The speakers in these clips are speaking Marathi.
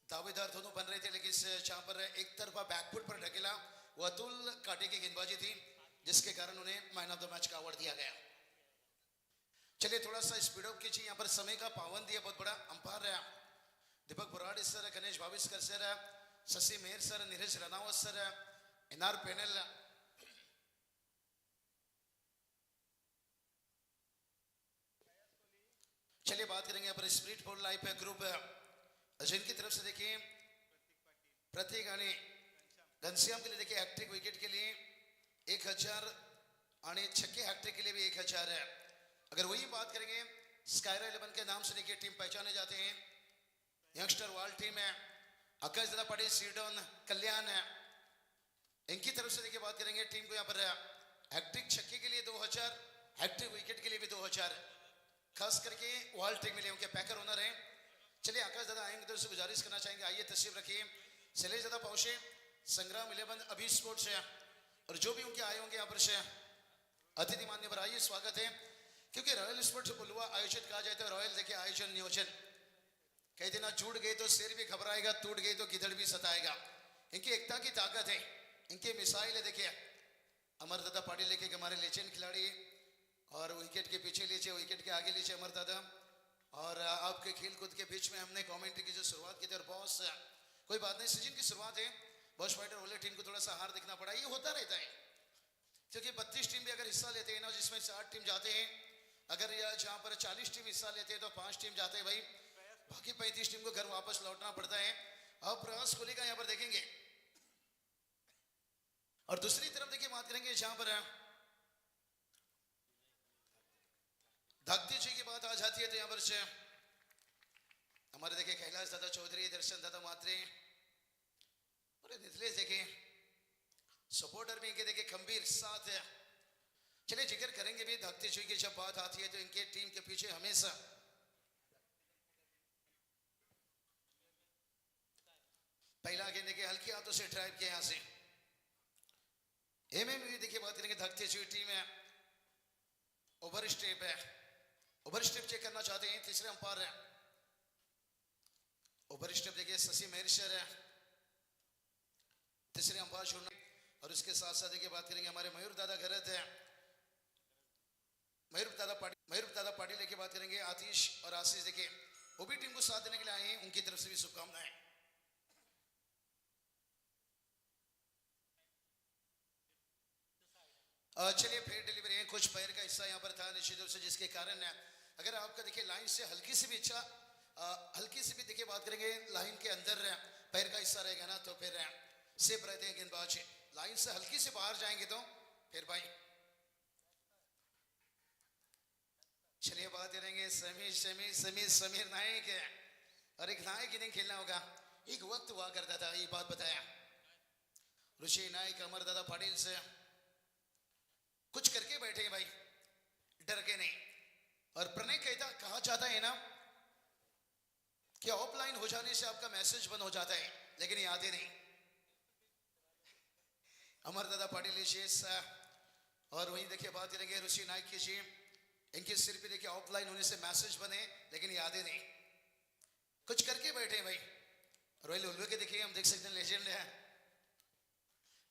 दावेदार दोनों बन रहे थे, लेकिन जहां पर एक तरफा बैकफुट पर ढकेला वो अतुल काटे की गेंदबाजी थी, जिसके कारण उन्हें मैन ऑफ द मैच का अवार्ड दिया गया। चलिए थोड़ा सा स्पीड अप कीजिए, यहाँ पर समय का पाबंदी है बहुत बड़ा। अंपायर है Deepak Buradi sir, Ganesh Bhaviskar sir, Shashi Mehar sir, Neeraj Ranawat sir, NR panel. चलिए बात करेंगे यहाँ पर स्प्रिट बोल लाइव है ग्रुप जिनकी तरफ से देखिए प्रतीक आने घनश्याम के लिए देखिए हैट्रिक विकेट के लिए 1000 आने छक्के हैट्रिक के लिए भी 1000 है। अगर वही बात करेंगे स्कायरा 11 के नाम से देखिए टीम पहचाने जाते हैं, यंगस्टर वर्ल्ड टीम है, आकाश दादा पटेल सीडन कल्याण है, इनकी तरफ से देखिए बात करेंगे टीम को यहाँ पर हैट्रिक छक्के के लिए 2000, हैट्रिक विकेट के लिए भी 2000, खास करके वर्ल्ड टीम में उनके पैकर ओनर हैं। चलिए आकाश दादा आएंगे तो उससे गुजारिश करना चाहेंगे, आइए तशरीफ रखिए। शैलेश दादा पहुंचे, संग्राम 11 अभी स्पोर्ट्स है, और जो भी उनके आए होंगे यहाँ पर से अतिथि मान्यवर आइए, स्वागत है। क्योंकि रॉयल स्पोर्ट्स बुलवा आयोजित कहा जाए तो रॉयल देखिए आयोजन नियोजन कहते ना, जुड़ गए तो शेर भी घबराएगा, टूट गए तो गिदड़ भी सताएगा। इनकी एकता की ताकत है, इनके मिसाइल है। देखिए अमर दादा पाटिल लेके हमारे लेजेंड खिलाड़ी, और विकेट के पीछे लीजिए, विकेट के आगे लीजिए अमर दादा। और आपके खेल कूद के बीच में हमने कमेंट्री की जो शुरुआत की थी, और बॉस कोई बात नहीं, सीजन की शुरुआत है, बॉस फाइटर वाले टीम को थोड़ा सा हार दिखना पड़ा, ये होता रहता है। क्योंकि 32 टीम भी अगर हिस्सा लेते हैं ना, जिसमें 60 टीम जाते हैं, अगर जहाँ पर 40 टीम हिस्सा लेते हैं तो 5 टीम जाते हैं भाई, बाकी 35 टीम को घर वापस लौटना पड़ता है। अब प्रयास कोहली का यहाँ पर देखेंगे, और दूसरी तरफ देखिए बात करेंगे जहां पर धकती जी की बात आ जाती है तो यहाँ पर से हमारे देखिए कैलाश दादा चौधरी, दर्शन दादा मात्रे और नितलेश देखिए सपोर्टर भी इनके देखिए खंबीर साथ है। चलिए जिक्र करेंगे भी धकती जी की जब बात आती है तो इनके टीम के पीछे हमेशा पहला गेंद देखिए हल्की हाथों से ड्राइव किया यहाँ से। एमएम देखिए बात करेंगे धकती जी टीम है, ओवर स्टेप है, ओवर स्टेप चेक करना चाहते हैं, तीसरे अंपायर है। ओवर स्टेप देखिए शशि मेहर है, तीसरे अंपायर छोड़ना। और उसके साथ साथ देखिए बात करेंगे हमारे मयूर दादा घरत है, मयूर दादा पाटिल लेके बात करेंगे। आतिश और आशीष देखिए वो भी टीम को साथ देने के लिए आए हैं, उनकी तरफ से भी शुभकामनाएं। चलिए फिर डिलीवरी है, कुछ पैर का हिस्सा यहाँ पर था निश्चित रूप से, जिसके कारण अगर आपका देखिए लाइन से हल्की सी भी हल्की सी भी देखिए बात करेंगे लाइन के अंदर पैर का हिस्सा रहेगा ना, तो फिर सेफ रहते हैं गेंदबाज। लाइन से हल्की से बाहर जाएंगे तो फिर भाई। चलिए बात करेंगे समीर नायक है, और एक नायक इनिंग खेलना होगा, एक वक्त हुआ करता था, ये बात बताया ऋषि नायक अमर दादा पाटिल से कुछ करके बैठे भाई, डर के नहीं। और प्रणय कहा जाता है ना कि ऑफलाइन हो जाने से आपका मैसेज बंद हो जाता है, लेकिन यादें नहीं। अमर दादा पाटिल शेष, और वहीं देखिए बात करेंगे ऋषि नायक की जी, इनके सिर पे देखिए ऑफलाइन होने से मैसेज बने, लेकिन यादें नहीं, कुछ करके बैठे भाई। रॉयल उल्वे के देखिए हम देख सकते हैं लेजेंड है,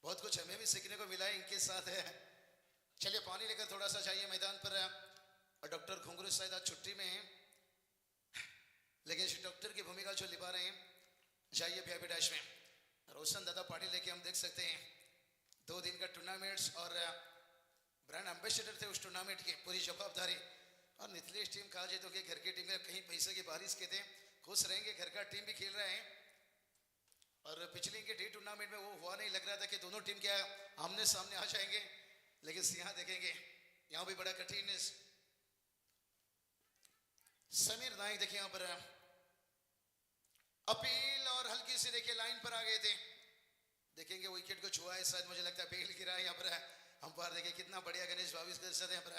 बहुत कुछ हमें भी सीखने को मिला है इनके साथ है। चलिए पानी लेकर थोड़ा सा जाइए मैदान पर, और डॉक्टर घुंगरू शायद आज छुट्टी में है, लेकिन इस डॉक्टर की भूमिका जो निभा रहे हैं, जाइए वीआईपी डैश में। रोशन दादा पाटिल लेके हम देख सकते हैं 2 दिन का टूर्नामेंट्स, और ब्रांड एम्बेसडर थे उस टूर्नामेंट की, पूरी जवाबदारी। और नितलेश टीम कहा जाए तो कि घर की टीम में कहीं पैसे की बारिश के थे, खुश रहेंगे, घर का टीम भी खेल रहे हैं। और पिछले के डे टूर्नामेंट में वो हुआ नहीं, लग रहा था कि दोनों टीम क्या आमने सामने आ जाएंगे, लेकिन यहाँ देखेंगे यहाँ भी बड़ा कठिन है। समीर नायक देखिए यहाँ पर अपील, और हल्की से देखिए लाइन पर आ गए थे, देखेंगे विकेट को छुआ है शायद, मुझे लगता है बेल गिरा है यहाँ पर। अंपायर देखिए कितना बढ़िया गणेश भाविस्कर सर यहाँ पर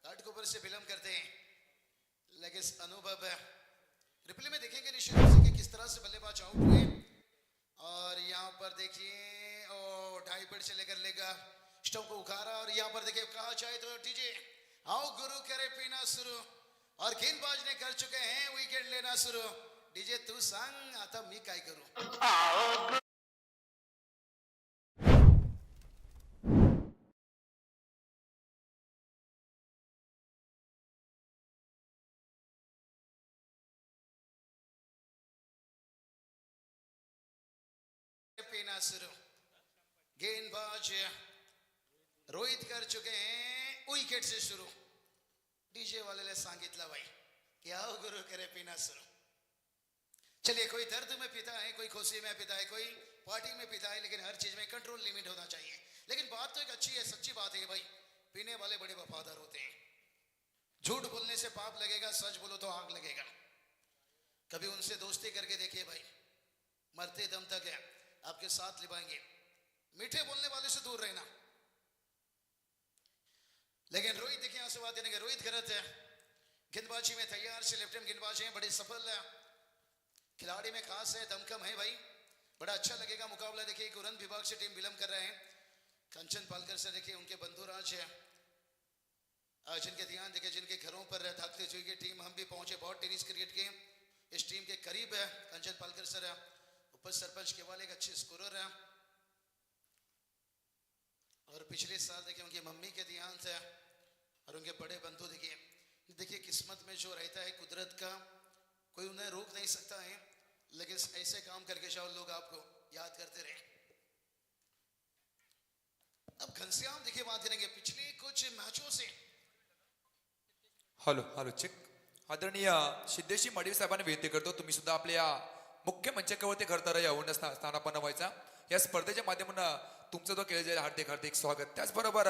काट के ऊपर से फिल्म करते हैं, लेकिन अनुभव रिप्ले में देखेंगे निश्चित रूप से कि किस तरह से बल्लेबाज आउट हुए। और यहाँ पर देखिए ओ ढाई फीट से लेकर लेगा स्टंप को उखाड़ा, और यहाँ पर देखिए कहा चाहे तो डीजे आओ गुरु करे पीना शुरू, और गेंदबाज ने कर चुके हैं विकेट लेना शुरू। डीजे तू सांग आता मी काय करू. पीना शुरू. गेंदबाज रोहित कर चुके हैं विकेट से शुरू. डीजे वाले ने सांगितलं भाई क्या गुरु करे पीना शुरू. चलिए कोई दर्द में पीता है, कोई खुशी में पीता है, कोई पार्टी में पीता है, लेकिन हर चीज में कंट्रोल लिमिट होना चाहिए. लेकिन बात तो एक अच्छी है, सच्ची बात है भाई, पीने वाले बड़े वफादार होते हैं. झूठ बोलने से पाप लगेगा, सच बोलो तो आग लगेगा. कभी उनसे दोस्ती करके देखिए भाई, मरते दम तक है आपके साथ निभाएंगे. मीठे बोलने वाले से दूर रहना. लेकिन रोहित देखिए यहां से बात देने के रोहित गलत है. गेंदबाजी में तैयार से लेफ्ट हैंड गेंदबाज हैं, बड़े सफल है. खिलाड़ी में खास है, दमखम है भाई, बड़ा अच्छा लगेगा मुकाबला. देखिए कुरन विभाग से टीम विलंब कर रहे हैं. कंचन पालकर से देखिए उनके बंधु राज है, जिनके ध्यान देखिए जिनके घरों पर धाकते हुए की टीम. हम भी पहुंचे बहुत टेनिस क्रिकेट के इस टीम के करीब है. कंचन पालकर सर उप सरपंच केवल एक अच्छे स्कोरर है. और पिछले साल देखिए उनकी मम्मी के देहांत है और उनके बड़े बंधु देखिए. देखिए किस्मत में जो रहता है कुदरत का कोई उन्हें रोक नहीं सकता है, लेकिन ऐसे काम करके शायद लोग आपको याद करते रहे. अब घनश्याम देखिए बात करेंगे पिछले कुछ मैचों से. Hello hello check. आदरणीय सिद्धेशी मडवी साहेबांना विनंती करतो तुम्ही सुद्धा आपल्या मुख्य मंचावरती खरतर येऊन स्थानापन्न व्हायचा. या स्पर्धेच्या माध्यमातून तुमचं जो केलं जाईल हार्दिक हार्दिक स्वागत. त्याचबरोबर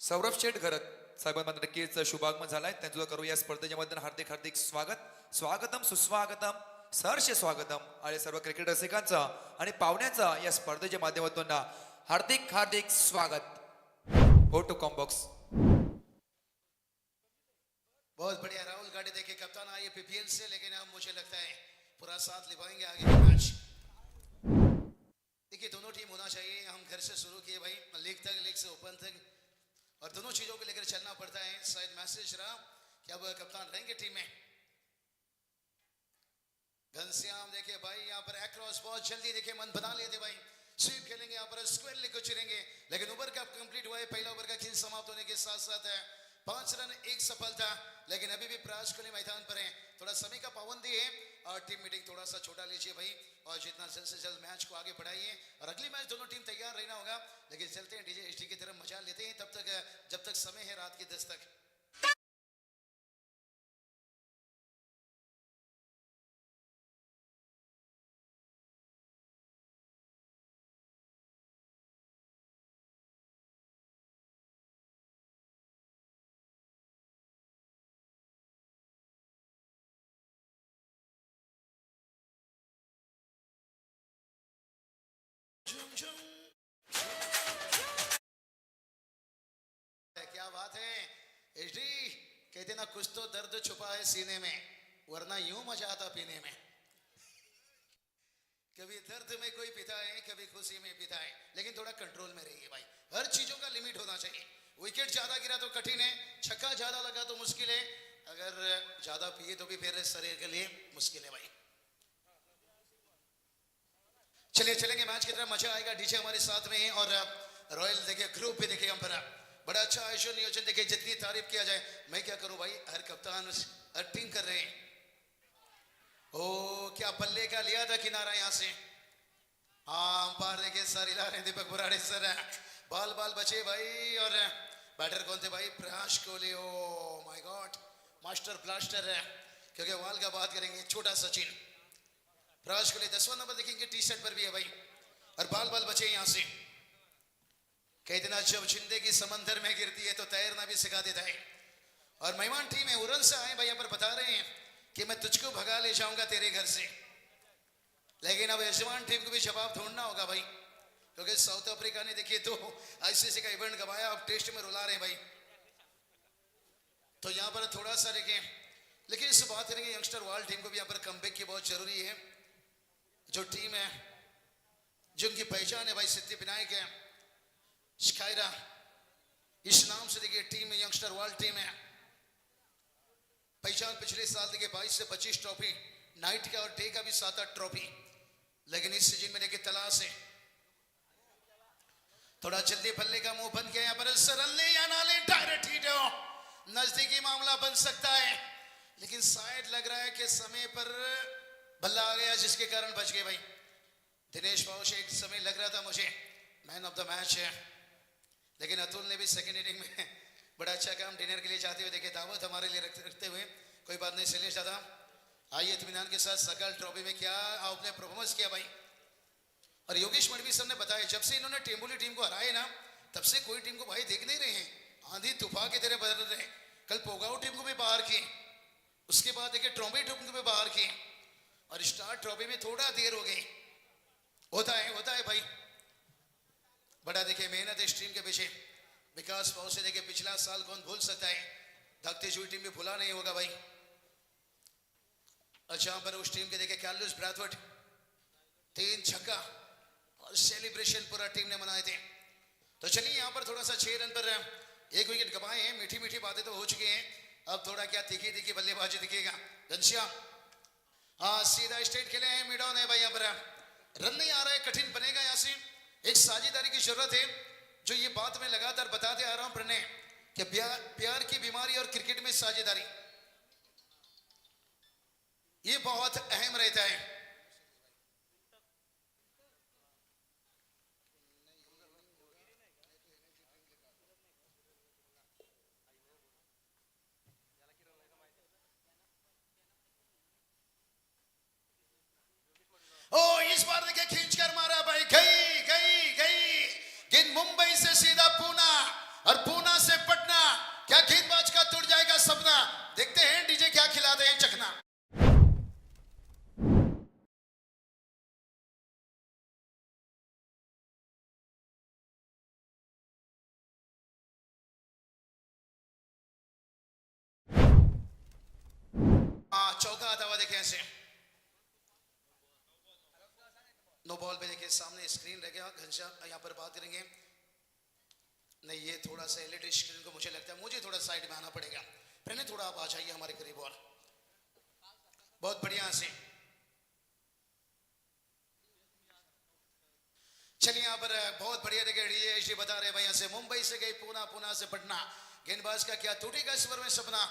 सौरभ शेठ घरत साहेबांना नक्कीच शुभागमन झालाय, त्यांचं करू या स्पर्धेच्या माध्यमातून हार्दिक हार्दिक स्वागत. स्वागतम सुस्वागतम सहर्ष स्वागतम आणि सर्व क्रिकेट रसिकांचं आणि पाहुण्यांचं या स्पर्धेच्या माध्यमातून हार्दिक हार्दिक स्वागत. हो टू कॉम्बॉक्स. बहुत बढ़िया राहुल गाड़ी देखिए कप्तान आए पीपीएल से, लेकिन अब मुझे लगता है पूरा साथ निभाएंगे आगे के मैच. देखिए दोनों टीम होना चाहिए. हम घर से शुरू किए भाई, लीग तक, लीग से ओपन तक, और दोनों चीजों को लेकर चलना पड़ता है. शायद मैसेज रहा कि अब कप्तान रहेंगे टीम में. घनश्याम देखिए भाई यहाँ पर एक्रॉस बहुत जल्दी देखिए मन बना लेते भाई. स्वीप खेलेंगे यहाँ पर, स्क्वायर लेकर चिरेंगे, लेकिन ओवर का कंप्लीट हुआ है. पहला ओवर का खेल समाप्त होने के साथ साथ 5 रन 1 सफलता. लेकिन अभी भी प्रयास कोहली मैदान पर है. थोड़ा समय का पाबंदी है और टीम मीटिंग थोड़ा सा छोटा लीजिए भाई, और जितना जल्द से जल्द मैच को आगे बढ़ाइए. और अगली मैच दोनों टीम तैयार रहना होगा. लेकिन चलते हैं डीजे एचडी की तरफ, मजा लेते हैं तब तक जब तक समय है रात के 10 तक. क्या बात है एचडी. कहते ना कुछ तो दर्द छुपा है सीने में, वरना यूं मजा आता पीने में. कभी दर्द में कोई पीता है, कभी खुशी में पीता है, लेकिन थोड़ा कंट्रोल में रहिए भाई. हर चीजों का लिमिट होना चाहिए. विकेट ज्यादा गिरा तो कठिन है, छक्का ज्यादा लगा तो मुश्किल है, अगर ज्यादा पिए तो भी फिर शरीर के लिए मुश्किल है भाई. चलिए चलेंगे मैच की तरफ, मजा आएगा. डीजे हमारे साथ में है और रॉयल देखिए ग्रुप भी देखिए हम पर बड़ा अच्छा आयोजन नियोजन देखिए. जितनी तारीफ किया जाए मैं क्या करूं भाई, हर कप्तान हर टीम कर रहे हैं. ओ क्या बल्ले का लिया था किनारा यहां से. हाँ अंपायर देखिए सर हिला रहे, दीपक बुराड़े सर. बाल बाल बचे भाई. और बैटर कौन थे भाई, प्रयास Kohli. Oh my God master blaster है, क्योंकि वाल का बात करेंगे छोटा सचिन. प्रयास कोहली 10वां नंबर देखेंगे टी शर्ट पर भी है भाई. और बाल बाल बचे यहां से. कहते ना जब जिंदगी समंदर में गिरती है तो तैरना भी सिखा देता है. और मेहमान टीम है उरन से आए भाई, यहाँ पर बता रहे हैं कि मैं तुझको भगा ले जाऊंगा तेरे घर से. लेकिन अब यजमान टीम को भी जवाब ढूंढना होगा भाई, क्योंकि साउथ अफ्रीका ने देखिए तो आईसीसी का इवेंट गवाया, अब टेस्ट में रुला रहे हैं भाई. तो यहाँ पर थोड़ा सा देखें, लेकिन इस बात करेंगे यंगस्टर वर्ल्ड टीम को भी यहाँ पर कमबैक की बहुत जरूरी है. जो टीम है जिनकी पहचान है भाई, सिद्धि विनायक है, शिकायरा, इस नाम से देखिए टीम यंगस्टर वर्ल्ड टीम है. पहचान पिछले साल देखिए 22 से 25 ट्रॉफी नाइट का और डे का भी 7-8 ट्रॉफी, लेकिन इस सीजन में देखिए तलाश है थोड़ा जल्दी बल्ले का मुंह बंद किया यहाँ पर सरल ले या ना ले डायरेक्ट हिट हो, नजदीकी मामला बन सकता है, लेकिन शायद लग रहा है कि समय पर बल्ला आ गया जिसके कारण बच गए भाई दिनेश पाउश। एक समय लग रहा था मुझे मैन ऑफ द मैच है, लेकिन अतुल ने भी सेकेंड इनिंग में बड़ा अच्छा काम डिनर के लिए जाते हुए देखे, दावत हमारे लिए रखते हुए। कोई बात नहीं शैलेश दादा, आइए इत्मीनान के साथ सकल ट्रॉफी में क्या आपने परफॉर्मेंस किया भाई। और योगेश मडवी सर ने बताया जब से इन्होंने टेम्बोली टीम को हराए ना तब से कोई टीम को भाई देख नहीं रहे हैं, आंधी तूफान की तरह बदल रहे हैं। कल पोगाओ टीम को भी बाहर किए, उसके बाद देखिए ट्रॉफी टीम को भी बाहर किए, और स्टार ट्रॉफी में थोड़ा देर हो गई। होता है भाई, बड़ा देखिए मेहनत इस टीम के पीछे। विकास पाउ से देखिए पिछला साल कौन भूल सकता है, दखती हुई टीम भी भूला नहीं होगा भाई। और जहां पर उस टीम के देखिए कार्लोस ब्रैथवेट 3 छक्का और सेलिब्रेशन पूरा टीम ने मनाए थे। तो चलिए यहाँ पर थोड़ा सा 6 रन पर 1 विकेट गंवाए हैं, मीठी मीठी बातें तो हो चुकी हैं, अब थोड़ा क्या तीखी तीखी बल्लेबाजी दिखेगा। घनश्याम हाँ सीधा स्ट्रेट खेले हैं, मिड ऑन है भाई, यहाँ पर रन नहीं आ रहा है, कठिन बनेगा। यहाँ से एक साझेदारी की जरूरत है, जो ये बात मैं लगातार बताते आ रहा हूं प्रणय कि प्यार की बीमारी और क्रिकेट में साझेदारी ये बहुत अहम रहता है। ओ इस बार देखिए खींचकर मारा भाई, गई गई गई गेंद मुंबई से सीधा पूना और पूना से पटना, क्या गेंदबाज का टूट जाएगा सपना। देखते हैं डीजे क्या खिलाते हैं चखना। चौका आता हुआ देखे ऐसे, नो बॉल पे देखिए सामने स्क्रीन रह गया। घनश्याम यहाँ पर बात करेंगे, नहीं ये थोड़ा सा एलईडी स्क्रीन को मुझे लगता है मुझे थोड़ा साइड में आना पड़ेगा। पहले थोड़ा आप आ जाइए हमारे करीब, और बहुत बढ़िया से चलिए यहाँ पर बहुत बढ़िया देखिए डीजे बता रहे भाई, यहाँ से मुंबई से गई पूना, पूना से पटना, गेंदबाज का क्या टूटेगा इस ओवर में सपना।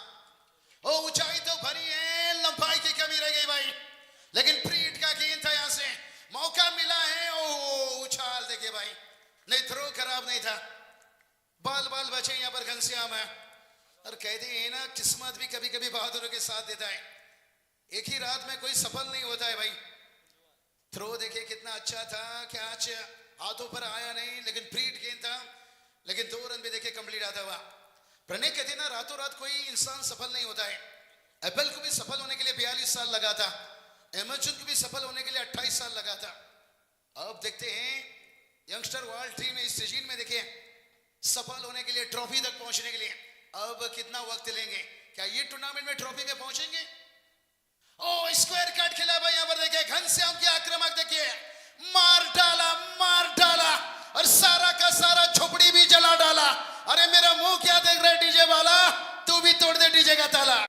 ओ ऊंचाई तो भरी है, लंबाई की कमी रह गई भाई, लेकिन प्रीट का गेंद था, यहाँ से मौका मिला है। ओ उछाल देखिए भाई, नहीं थ्रो खराब नहीं था, बाल बाल बचे यहाँ पर घनश्याम है। और कहते हैं ना किस्मत भी कभी कभी बहादुरों के साथ देता है, एक ही रात में कोई सफल नहीं होता है भाई। थ्रो देखिए कितना अच्छा था, कैच हाथों पर आया नहीं, लेकिन प्रीट गेंद था, लेकिन 2 रन भी देखिए कंप्लीट आता हुआ। प्रणय कहते ना रातों रात कोई इंसान सफल नहीं होता है। एप्पल को भी सफल होने के लिए 42 साल लगा था, एमर्चन को भी सफल होने के लिए 28 साल लगा था। अब देखते हैं यंगस्टर वर्ल्ड टीम इस सीजन में देखिए सफल होने के लिए, ट्रॉफी तक पहुंचने के लिए अब कितना वक्त लेंगे, क्या ये टूर्नामेंट में ट्रॉफी में पहुंचेंगे। ओ स्क्वायर कट खेला भाई, यहाँ पर देखिए घनश्याम के आक्रामक देखिए, मार डाला और सारा का सारा झोपड़ी भी जला डाला। अरे मेरा मुंह क्या देख रहा है डीजे वाला, तू भी तोड़ दे डीजे का ताला।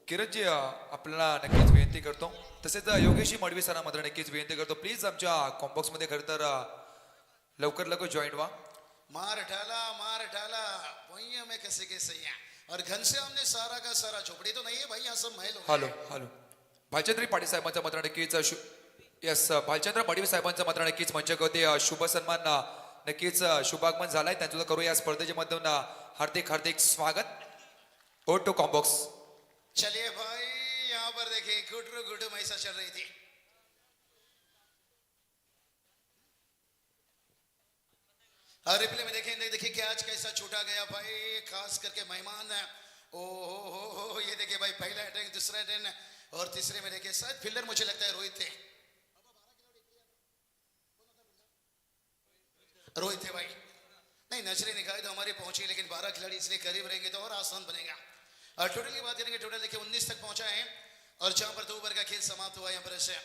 किरणजी आपल्याला नक्कीच विनंती करतो, तसेच योगेशी मडवी सरांना मात्र नक्कीच विनंती करतो, प्लीज आमच्या कॉम्बॉक्स मध्ये खरं तर लवकर लवकर जॉईन व्हा। मार डाला वही में कैसे कैसे है, और घनश्याम ने सारा का सारा झोपड़ी तो नहीं है भाई, यहाँ सब महल हो हॅलो हॅलो भालचंद्र पाटील साहेबांचा मात्र नक्कीच यस भालचंद्र पाटील साहेबांचा मात्र नक्कीच मंचावरती शुभ सन्मान नक्कीच शुभागमन झालाय, त्यांचं करूया या स्पर्धेच्या माध्यमातून हार्दिक हार्दिक स्वागत। O to combox. चलिए भाई यहाँ पर देखिए गुड मैसा चल रही थी, और रिप्ले में देखें देखिए कैच कैसा छूटा गया भाई, खास करके मेहमान है। ओ हो ये देखिए भाई पहला अटैक, दूसरा अटैक और तीसरे में देखिए शायद फील्डर मुझे लगता है रोहित थे भाई, नहीं नजरें निकाले तो हमारी पहुंची, लेकिन 12 खिलाड़ी इसलिए करीब रहेंगे तो और आसान बनेगा। और टोटल की बात करेंगे, टोटल देखिए 19 तक पहुंचा है, और जहां पर 2 ओवर का खेल समाप्त हुआ यहाँ पर से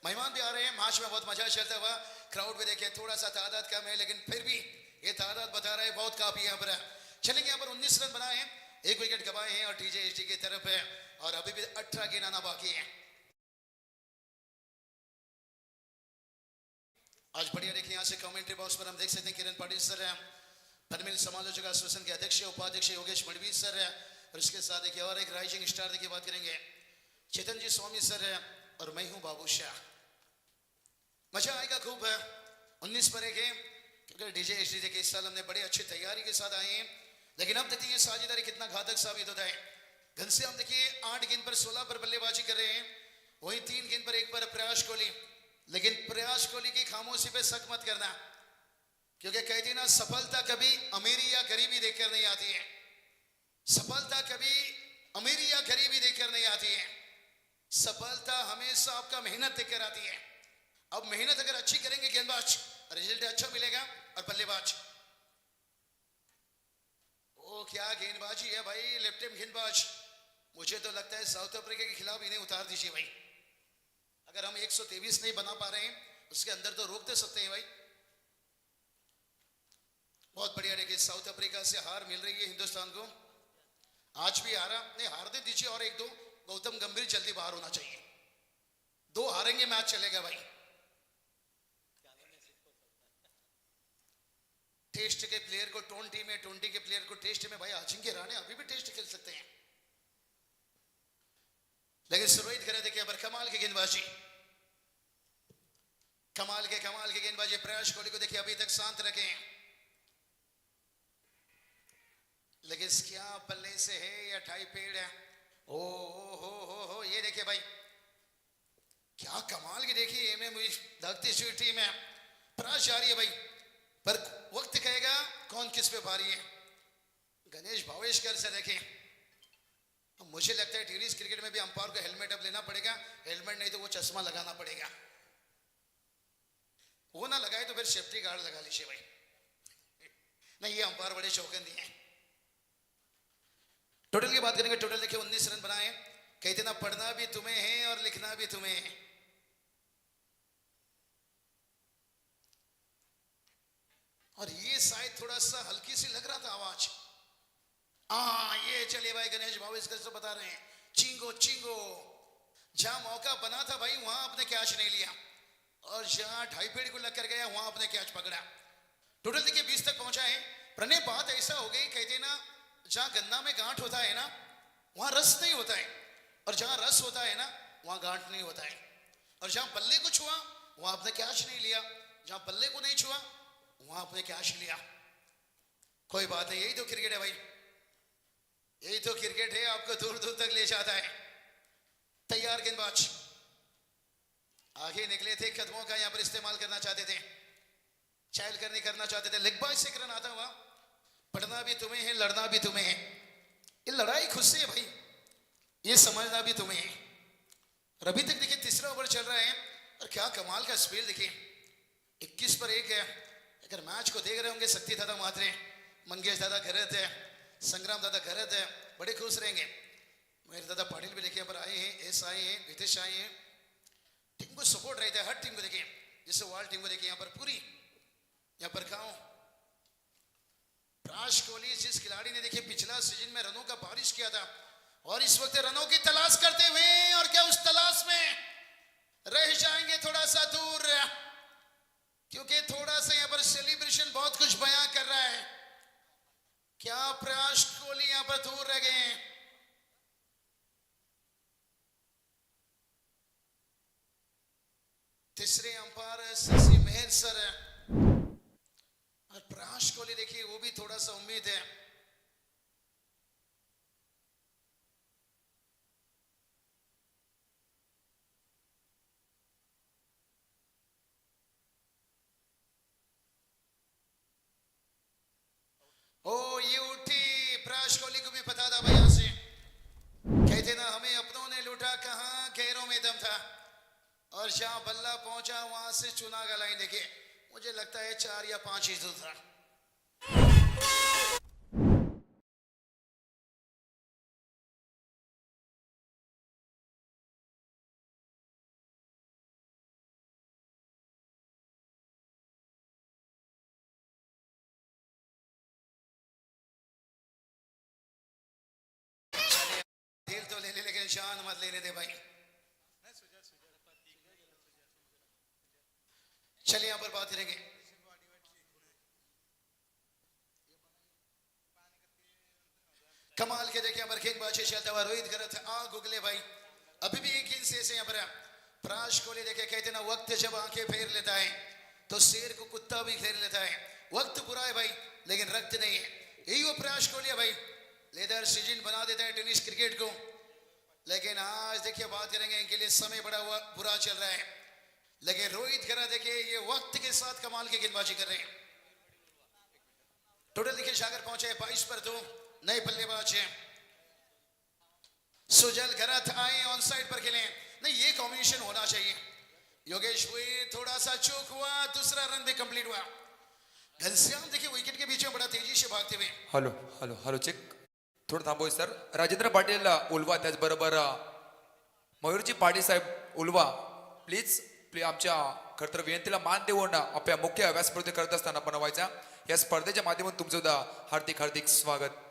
मेहमान भी आ रहे हैं, मैच में बहुत मजा चलता हुआ। क्राउड में देखिए थोड़ा सा तादाद कम है, लेकिन फिर भी ये तादाद बता रहा है बहुत काफी यहाँ पर है। चलेंगे, यहाँ पर 19 रन बनाए हैं, 1 विकेट गवाए हैं और टीजे एचडी की तरफ है और अभी भी 18 गेंद आना बाकी है। आज बढ़िया देखिए, यहाँ से कमेंट्री बॉक्स पर हम देख सकते हैं किरण पाटिल सर है, परमिल समालोचक एसोसिएशन के अध्यक्ष उपाध्यक्ष योगेश मणवीर सर है और इसके साथ देखिए और एक राइजिंग स्टार की बात करेंगे चेतन जी स्वामी सर है और मैं हूं बाबू शाह। मजा आएगा खूब है 19 पर एक है, क्योंकि डीजे एचडी देखिए इस साल हमने बड़ी अच्छी तैयारी के साथ आए हैं, लेकिन अब देखिए ये साझेदारी कितना घातक साबित होता है। घनश्याम देखिए 8 गेंद पर 16 पर बल्लेबाजी कर रहे हैं, वही 3 गेंद पर 1 पर प्रयास कोहली, लेकिन प्रयास कोहली की खामोशी पे शक मत करना, क्योंकि कहते ना सफलता कभी अमीरी या गरीबी देखकर नहीं आती है, सफलता कभी अमीरी या गरीबी देखकर नहीं आती है, सफलता हमेशा आपका मेहनत देखकर आती है। अब मेहनत अगर अच्छी करेंगे गेंदबाज, रिजल्ट अच्छा मिलेगा और बल्लेबाज ओ क्या गेंदबाजी है भाई, लेफ्ट हैंड गेंदबाज। मुझे तो लगता है साउथ अफ्रीका के खिलाफ इन्हें उतार दीजिए भाई, अगर हम 123 नहीं बना पा रहे हैं उसके अंदर तो रोक दे सकते हैं भाई। बहुत बढ़िया, देखिए साउथ अफ्रीका से हार मिल रही है हिंदुस्तान को, आज भी हारा नहीं, हार दे दीजिए और 1-2, गौतम गंभीर जल्दी बाहर होना चाहिए, 2 हारेंगे मैच चलेगा भाई। टेस्ट के प्लेयर को ट्वेंटी में, ट्वेंटी के प्लेयर को टेस्ट में, भाई अजिंक्य रहाणे अभी भी टेस्ट खेल सकते हैं, लेकिन शुरुआत करें देखिए पर कमाल की गेंदबाजी, कमाल के गेंदबाजी प्रयास कोहली को देखिए अभी तक शांत रखे हैं, लेकिन क्या पल्ले से है या टाई पेड़ है। ओ हो ये देखिए भाई क्या कमाल की, देखिए एमएम धकती हुई टीम है, प्रयास जारी है भाई, पर वक्त कहेगा कौन किस पे भारी है। गणेश भावेशकर से देखें, मुझे लगता है टीवीज क्रिकेट में भी अंपायर को हेलमेट अब लेना पड़ेगा, हेलमेट नहीं तो वो चश्मा लगाना पड़ेगा, वो ना लगाए तो फिर सेफ्टी गार्ड लगा लीजिए भाई। नहीं, ये अंपायर बड़े शौकीन दिए हैं। टोटल की बात करेंगे, टोटल देखिए 19 रन बनाए, कहते ना पढ़ना भी तुम्हें है और लिखना भी तुम्हें है। और ये शायद थोड़ा सा हल्की सी लग रहा था आवाज, ये चलिए भाई गणेश भावेशकर से बता रहे हैं, चिंगो चिंगो, जहां मौका बना था भाई वहां आपने कैच नहीं लिया, और जहां ढाई पेड़ को लग कर गया वहां आपने कैच पकड़ा। टोटल देखिए 20 तक पहुंचा है। प्रणय बात ऐसा हो गई, कहते ना जहां गन्ना में गांठ होता है ना वहां रस नहीं होता है, और जहां रस होता है ना वहां गांठ नहीं होता है, और जहां बल्ले को छुआ वहां आपने कैच नहीं लिया, जहां बल्ले को नहीं छुआ वहां आपने कैच लिया। कोई बात नहीं, यही तो क्रिकेट है भाई, यही तो क्रिकेट है, आपको दूर दूर तक ले जाता है। तैयार गेंदबाज आगे निकले थे, कदमों का यहां पर इस्तेमाल करना चाहते थे, चहल करना चाहते थे, लेग बाय से रन आता हुआ। पढ़ना भी तुम्हें है, लड़ना भी तुम्हें है, ये लड़ाई खुद से है भाई, ये समझना भी तुम्हें है। और अभी तक देखिए तीसरा ओवर चल रहा है और क्या कमाल का स्पेल देखिए, 21 पर 1 है। अगर मैच को देख रहे होंगे शक्ति दादा मात्रे, मंगेश दादा घरत है, संग्राम दादा घरत है, बड़े खुश रहेंगे। मेरे दादा पाटिल भी देखिए पर आए हैं, एस आए हैं, हितेश आए हैं, टीम को सपोर्ट रहता है, हर टीम को देखिए, जैसे वर्ल्ड टीम को देखिए यहाँ पर पूरी, यहाँ पर गाँव विराट कोहली जिस खिलाड़ी ने देखिए पिछला सीजन में रनों का बारिश किया था, और इस वक्त रनों की तलाश करते हुए, और क्या उस तलाश में रह जाएंगे थोड़ा सा दूर, क्योंकि थोड़ा सा यहाँ पर सेलिब्रेशन बहुत कुछ बयां कर रहा है। क्या प्रयास कोहली यहाँ पर दूर रह गए हैं। तीसरे अंपायर शशि मेहर सर है, और प्रयास कोहली देखिए वो भी थोड़ा सा उम्मीद है। ओ ये उठी, प्रयास कोहली को भी पता था भैया से, कहते ना हमें अपनों ने लूटा, कहां गैरों में दम था, और जहां बल्ला पहुंचा वहां से चुना का लाइन देखिए, मुझे लगता है 4 या 5 ही था। जान मत लेने दे भाई। चलिए यहाँ पर बात करेंगे। कमाल के देखिए यहाँ पर गेंदबाजी चलता हुआ रोहित गरत आग उगले भाई, अभी भी एक गेंद से यहाँ पर पराश कोहली देखे कहते ना वक्त जब आंखें फेर लेता है तो शेर को कुत्ता भी घेर लेता है। वक्त बुरा है भाई लेकिन रक्त नहीं है, यही वो पराश कोहली है भाई, लेदर सीजन बना देता है टेनिस क्रिकेट को। लेकिन आज देखिए बात करेंगे इनके लिए समय बड़ा हुआ बुरा चल रहा है, लेकिन रोहित खन्ना देखिए ये वक्त के साथ कमाल की गेंदबाजी कर रहे हैं। टोटल देखिए जाकर पहुंचे 22 पर 2 नए बल्लेबाज हैं। सुजल गरत आए ऑन साइड पर खेले, नहीं ये कॉम्बिनेशन होना चाहिए। योगेश हुई थोड़ा सा चूक हुआ, दूसरा रन भी कंप्लीट हुआ। घनश्याम देखिए विकेट के बीच में बड़ा तेजी से भागते हुए। हॅलो हॅलो हॅलो चेक, थोडं थांबोय सर. राजेंद्र पाटील उलवा, त्याचबरोबर मयूरजी पाटील साहेब उलवा, प्लीज आमच्या खरं तर विनंतीला मान देऊन आपल्या मुख्य व्यासपीठावर करत असताना बनवायचा. या स्पर्धेच्या माध्यमातून तुमचं सुद्धा हार्दिक हार्दिक स्वागत.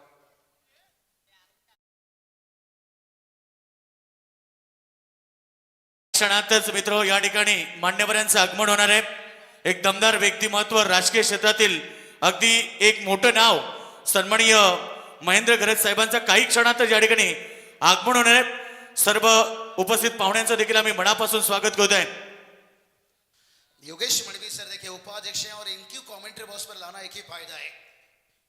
क्षणातच मित्र या ठिकाणी मान्यवरांचं आगमन होणार आहे. एक दमदार व्यक्तिमत्व, राजकीय क्षेत्रातील अगदी एक मोठं नाव सन्माननीय महेंद्र गरज साहेबांचा काही क्षणातच या ठिकाणी आगमन होणार आहे. सर्व उपस्थित पाहुण्यांचं देखील आम्ही मनापासून स्वागत करत आहे. योगेश मणवी सर देखिए उपाध्यक्ष हैं और इनकी कमेंट्री बॉक्स पर लाना एक ही फायदा है,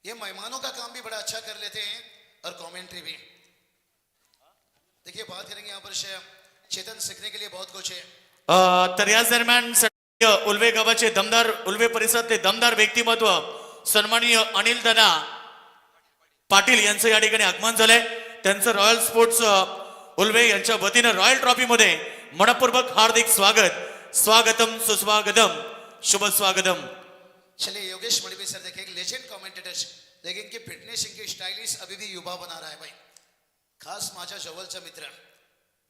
ये मेहमानों का काम भी बड़ा अच्छा कर लेते हैं और कमेंट्री भी। देखिए बात करेंगे यहाँ पर चेतन सीखने के लिए बहुत कुछ है। तर याच दरम्यान सन्माननीय उल्वे गावाचे दमदार, उल्वे परिसरातले दमदार व्यक्तिमत्व सन्माननीय अनिल दादा पाटील यांचं या ठिकाणी आगमन झालंय. त्यांचं रॉयल स्पोर्ट्स उल्वे यांच्या वतीनं रॉयल ट्रॉफी मध्ये मनपूर्वक हार्दिक स्वागत. स्वागतम सुस्वागतम शुभ स्वागतम. चलिए योगेश मणवी सर देखिए एक लेजेंड कमेंटेटर्स, लेकिन इनकी फिटनेस इनकी स्टाइलिश अभी भी युवा बना रहा है भाई. खास माझ्या जवळचा मित्र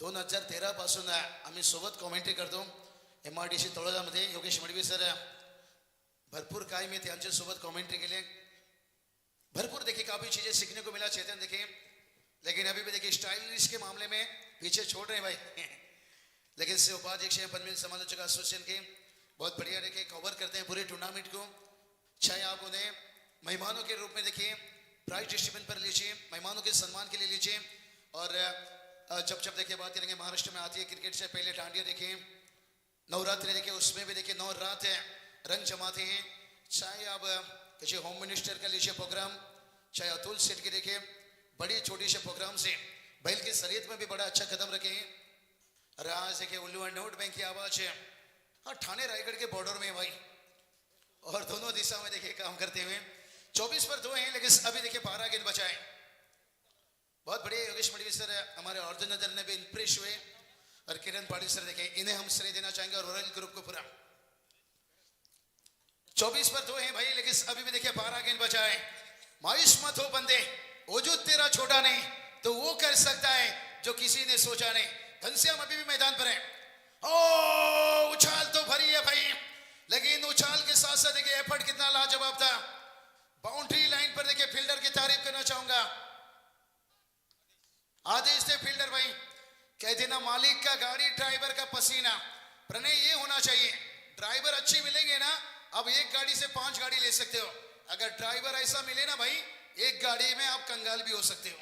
2013 पासून आम्ही सोबत कॉमेंट्री करतो MRDC तळोजामध्ये. योगेश मणवी सर भरपूर काय मी त्यांच्या सोबत कॉमेंट्री केले, भरपूर देखिए काफी चीजें सीखने को मिला चेतन देखिए, लेकिन अभी भी देखिए स्टाइलिश के मामले में पीछे छोड़ रहे हैं भाई. लेकिन से उपाध्यक्ष हैं पनवेल समालोचक एसोसिएशन के, बहुत बढ़िया देखिए कवर करते हैं पूरे टूर्नामेंट को. चाहे आप उन्हें मेहमानों के रूप में देखिए प्राइज डिस्ट्रीब्यूशन पर लीजिए, मेहमानों के सम्मान के लिए लीजिए. और जब जब देखिए बात करेंगे महाराष्ट्र में आती है क्रिकेट से पहले डांडिया देखिए, नवरात्रि देखिए उसमें भी देखिए 9 रात है रंग जमाते हैं. चाहे आप किसी होम मिनिस्टर का लीजिए प्रोग्राम, चाहे अतुल सेठ के देखिए बड़ी छोटी से प्रोग्राम से बैल की शरीयत में भी बड़ा अच्छा कदम रखे हैं. और आज देखिए उल्लू और नोट बैंक की आवाज है, हाँ ठाणे रायगढ़ के बॉर्डर में भाई, और दोनों दिशा में देखिए काम करते हुए 24 पर 2 हैं, लेकिन अभी देखिए 12 गेंद बचाए. बहुत बढ़िया योगेश मणवी सर हमारे ऑर्गेनाइजर ने भी इंप्रेस हुए, और किरण पाटिल सर देखिए इन्हें हम श्रेय देना चाहेंगे और रॉयल ग्रुप को पूरा. 24 पर 2 हैं भाई, लेकिन अभी भी देखिए 12 गेंद बचाए. मायूस मत हो बंदे, वजूद तेरा छोटा नहीं तो वो कर सकता है जो किसी ने सोचा नहीं. घनश्याम अभी भी मैदान पर है. ओ उछाल तो भरी है भाई, लेकिन उछाल के साथ साथ देखिए एफर्ट कितना लाजवाब था. बाउंड्री लाइन पर देखिए फील्डर की तारीफ करना चाहूंगा. आदेश थे फील्डर भाई, कहते ना मालिक का गाड़ी ड्राइवर का पसीना. प्रणय ये होना चाहिए, ड्राइवर अच्छे मिलेंगे ना, अब एक गाड़ी से 5 गाड़ी ले सकते हो. अगर ड्राइवर ऐसा मिले ना भाई, एक गाड़ी में आप कंगाल भी हो सकते हो.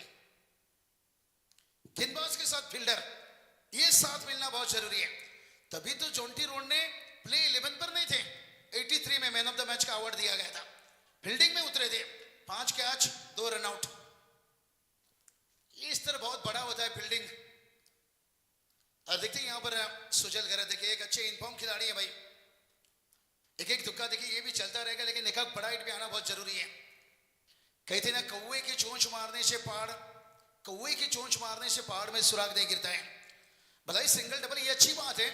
गेंदबाज के साथ फील्डर, ये साथ मिलना बहुत जरूरी है. तभी तो जॉन्टी रोड ने प्ले 11 पर नहीं थे, 83 में मैन ऑफ द मैच का अवार्ड दिया गया था. फील्डिंग में उतरे थे, 5 कैच 2 रन आउट. इस तरह बहुत बड़ा होता है फील्डिंग. और देखते हैं यहाँ पर सुजल गरत देखिए एक अच्छे इनफॉर्म खिलाड़ी है भाई. एक एक तुक्का देखिए ये भी चलता रहेगा, लेकिन एक बड़ा हिट भी आना बहुत जरूरी है. कहते ना कौवे की चोंच मारने से पहाड़, कौवे की चोंच मारने से पहाड़ में सुराग नहीं गिरता है. भलाई सिंगल डबल ये अच्छी बात है,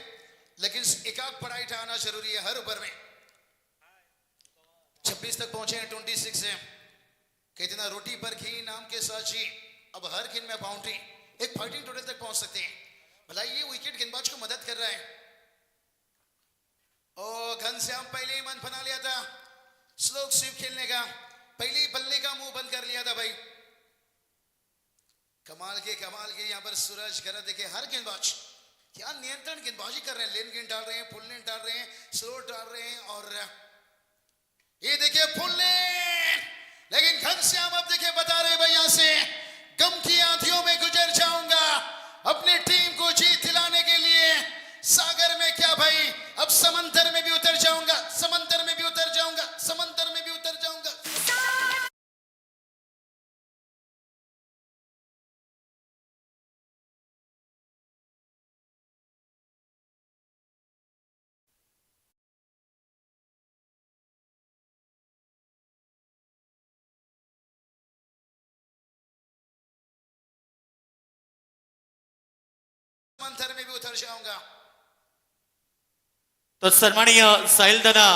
लेकिन एकाक बड़ा हिट आना जरूरी है हर ओवर में. 26 तक पहुंचे हैं, 26 है. कहते ना रोटी पर घी नाम के साची, अब हर गेंद में बाउंड्री, एक फाइटिंग टोटल तक पहुंच सकते हैं. भलाई ये विकेट गेंदबाज को मदद कर रहा है. ओ घनश्याम पहले ही मन बना लिया था स्लोक स्वीप खेलने का, पहले ही बल्ले का मुंह बंद कर लिया था भाई. कमाल के देखिए कमाल की यहाँ पर सूरज गरत देखिए हर गेंदबाज क्या नियंत्रण गेंदबाजी कर रहे हैं, लेन गेंद डाल रहे हैं, फुल लेन डाल रहे हैं, स्लो डाल रहे हैं और ये देखिए फुल लेन, लेकिन घनश्याम अब देखिए बता रहे भाई यहाँ से गम की आंधियों में गुजर जाऊंगा अपनी टीम को जीत दिलाने के लिए। सागर में क्या भाई, अब समंदर में भी उतर जाऊंगा, समंदर में भी उतर जाऊंगा, समंदर में भी उतर जाऊंगा। समंदर में भी उतर जाऊंगा। तर सन्माननीय साहिल दादा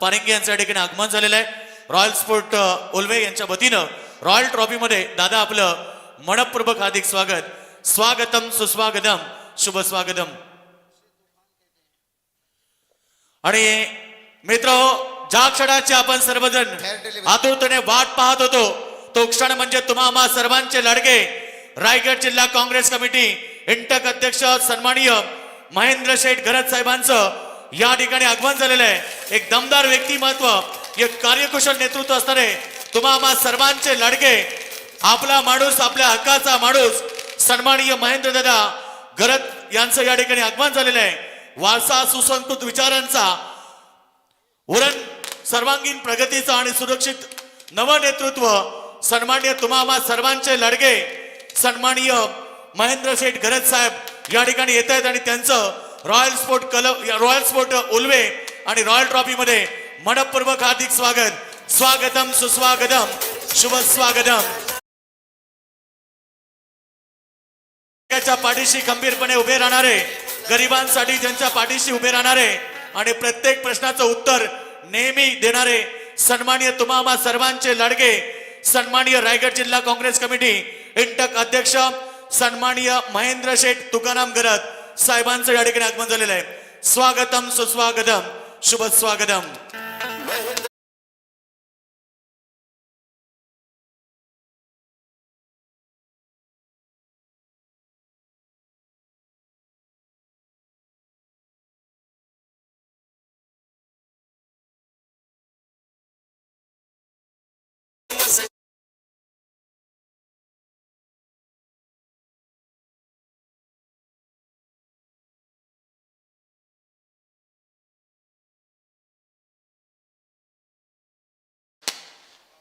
पारंगे यांच्या या ठिकाणी आगमन झालेलं आहे। रॉयल स्पोर्ट उल्वे यांच्या वतीनं रॉयल ट्रॉफी मध्ये दादा आपलं मनपूर्वक हार्दिक स्वागत, स्वागतम सुस्वागतम शुभ स्वागतम। आणि मित्र ज्या क्षणाची आपण सर्वजण आतुरतेने वाट पाहत होतो तो क्षण म्हणजे तुम्हा आम्हा सर्वांचे लाडके रायगड जिल्हा काँग्रेस कमिटी इंटक अध्यक्ष सन्माननीय महेंद्र शेठ घरत साहेबांचं या ठिकाणी आगमन झालेलं आहे। एक दमदार व्यक्तिमत्व, एक कार्यकुशल नेतृत्व असणारे तुम्हा आम्हा सर्वांचे लाडके आपला माणूस, आपल्या हक्काचा माणूस सन्माननीय महेंद्र दादा घरत यांचं या ठिकाणी आगमन झालेलं आहे। वारसा सुसंस्कृत विचारांचा, उरण सर्वांगीण प्रगतीचा आणि सुरक्षित नव नेतृत्व सन्माननीय तुम्हा आम्हा सर्वांचे लाडके सन्माननीय महेंद्र शेठ घरत साहेब या ठिकाणी येत आहेत आणि त्यांचं रॉयल स्पोर्ट उल्वे आणि रॉयल ट्रॉफी मध्ये मनपूर्वक हार्दिक स्वागत, स्वागतम सुस्वागतम शुभ स्वागतम। त्याच्या पाठीशी खंबीरपणे उभे राहणारे, गरिबांसाठी त्यांच्या पाठीशी उभे राहणारे आणि प्रत्येक प्रश्नाचं उत्तर नेहमी देणारे सन्माननीय तुम्हा आम्हा सर्वांचे लाडके सन्माननीय रायगड जिल्हा काँग्रेस कमिटी इंटक अध्यक्ष सन्माननीय महेंद्र शेठ तुकाराम घरत साहेबांचं या ठिकाणी आगमन झालेलं आहे। स्वागतम सुस्वागतम शुभ स्वागतम।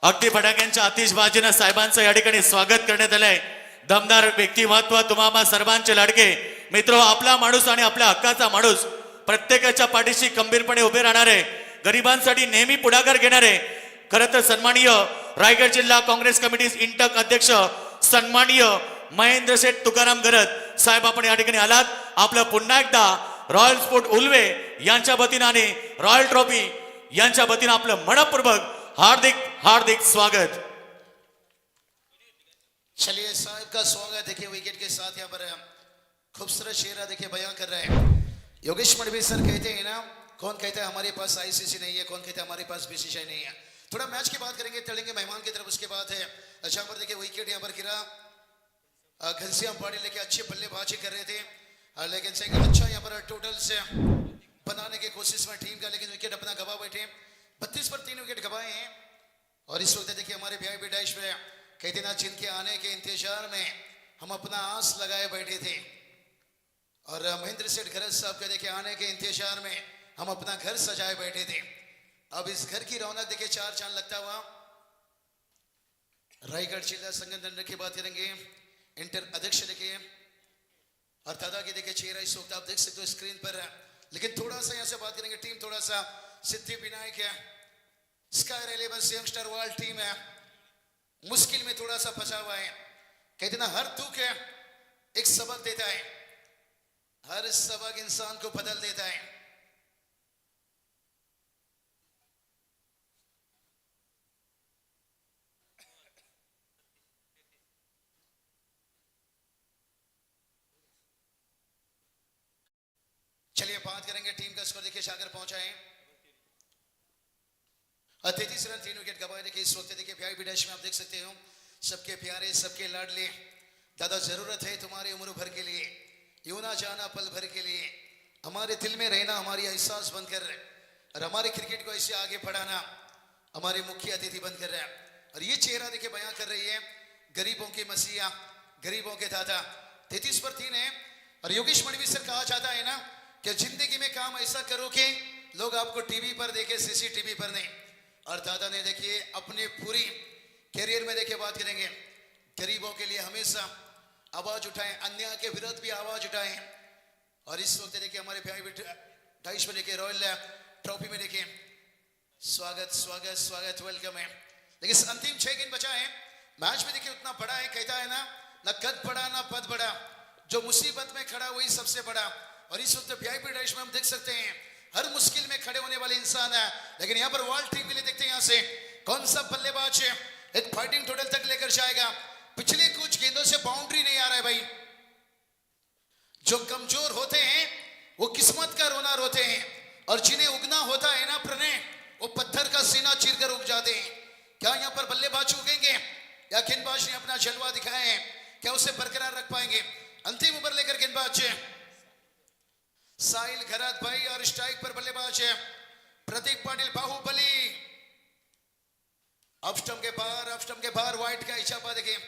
अगदी फटाक्यांच्या आतिषबाजीनं साहेबांचं या ठिकाणी स्वागत करण्यात आलंय। दमदार व्यक्तिमत्व तुम्हा आम्हा सर्वांचे लाडके मित्र, आपला माणूस आणि आपल्या हक्काचा माणूस, प्रत्येकाच्या पाठीशी खंबीरपणे उभे राहणारे, गरिबांसाठी नेहमी पुढाकार घेणारे खरं तर सन्माननीय रायगड जिल्हा काँग्रेस कमिटी इंटक अध्यक्ष सन्माननीय महेंद्र शेठ तुकाराम घरत साहेब आपण या ठिकाणी आलात। आपलं पुन्हा एकदा रॉयल स्पोर्ट उल्वे यांच्या वतीनं आणि रॉयल ट्रॉफी यांच्या वतीनं आपलं मनपूर्वक हार्दिक हार्दिक स्वागत। चलिए साहब का स्वागत देखिए विकेट के साथ यहाँ पर खूबसूरत शेरा देखिए बयां कर रहे हैं योगेश मडवी सर। कहते हैं ना, कौन कहता है हमारे पास आईसीसी नहीं है, कौन कहता है हमारे पास बीसीसीआई नहीं है। थोड़ा मैच की बात करेंगे, चलेंगे मेहमान की तरफ, उसके बाद है अच्छा पर देखिए विकेट यहाँ पर गिरा, घनश्याम पाटिल लेके अच्छे बल्लेबाजी कर रहे थे, लेकिन सही अच्छा यहाँ पर टोटल से बनाने की कोशिश में टीम का, लेकिन विकेट अपना गवा बैठे। 32 पर 3 विकेट गवाए हैं और इस वक्त देखिए हमारे वीआईपी डैश में कहते ना जिनके आने के इंतजार में हम अपना आस लगाए बैठे थे और महेंद्र शेठ घरत साहब के देखिए आने के इंतजार में हम अपना घर सजाए बैठे थे। अब इस घर की रौनक देखिए 4 चांद लगता हुआ रायगढ़ जिला संगठन की बात करेंगे। इंटर अध्यक्ष देखिए और दादा की देखिए चेहरा इस वक्त आप देख सकते हो स्क्रीन पर, लेकिन थोड़ा सा यहाँ से बात करेंगे टीम, थोड़ा सा सिद्धि विनायक है, sky relevance youngster world team है, मुश्किल में थोड़ा सा फंसा हुआ है। कहते ना हर दुख है एक सबक देता है, हर सबक इंसान को बदल देता है। चलिए बात करेंगे टीम का स्कोर देखिए सागर पहुंचा है 33 रन 3 विकेट गवाए। देखिए इस वक्त देखिए वीआईपी डैश में आप देख सकते हो सबके प्यारे सबके लाडले दादा जरूरत है तुम्हारी उम्र भर के लिए, यूं ना जाना पल भर के लिए, हमारे दिल में रहना, हमारी एहसास बनकर, और हमारे क्रिकेट को ऐसे आगे बढ़ाना हमारे मुख्य अतिथि बनकर रहे। और ये चेहरा देखे बयां कर रही है गरीबों के मसीहा, गरीबों के दादा। 33 पर 3 है। और योगेश मणिवी सर कहा जाता है ना कि जिंदगी में काम ऐसा करो कि लोग आपको टीवी पर देखे, सीसीटीवी पर नहीं। और दादा ने देखिए अपने पूरी कैरियर में देखिए बात करेंगे, गरीबों के लिए हमेशा आवाज उठाएं, अन्याय के विरोध भी आवाज उठाएं। और इस वक्त देखिए हमारे भाई 28 में देखिए रॉयल ट्रॉफी में देखिए स्वागत स्वागत स्वागत वेलकम है। लेकिन अंतिम 6 गेंद बचा है, मैच में देखिए उतना बड़ा है, कहता है ना कद बड़ा ना पद बड़ा, जो मुसीबत में खड़ा वही सबसे बड़ा। और इस वक्त वीआईपी डैश में हम देख सकते हैं हर मुश्किल में खड़े होने वाले इंसान है। लेकिन यहाँ पर वर्ल्ड टीम के लिए देखते हैं यहाँ से कौन सा बल्लेबाज एक फाइटिंग टोटल तक लेकर जाएगा। पिछले कुछ गेंदों से बाउंड्री नहीं आ रहा है भाई। जो कमजोर होते हैं वो किस्मत का रोना रोते हैं, और जिन्हें उगना होता है ना प्रणय, वो पत्थर का सीना चीरकर उग जाते हैं। क्या यहाँ पर बल्लेबाज उगेंगे या गेंदबाज ने अपना जलवा दिखाया है, क्या उसे बरकरार रख पाएंगे? अंतिम ओवर लेकर गेंदबाज साहिल घरात भाई, और स्ट्राइक पर बल्लेबाज प्रतीक पाटिल बाहुबली। ऑफ स्टंप के बाहर व्हाइट का इजाफा देखिए,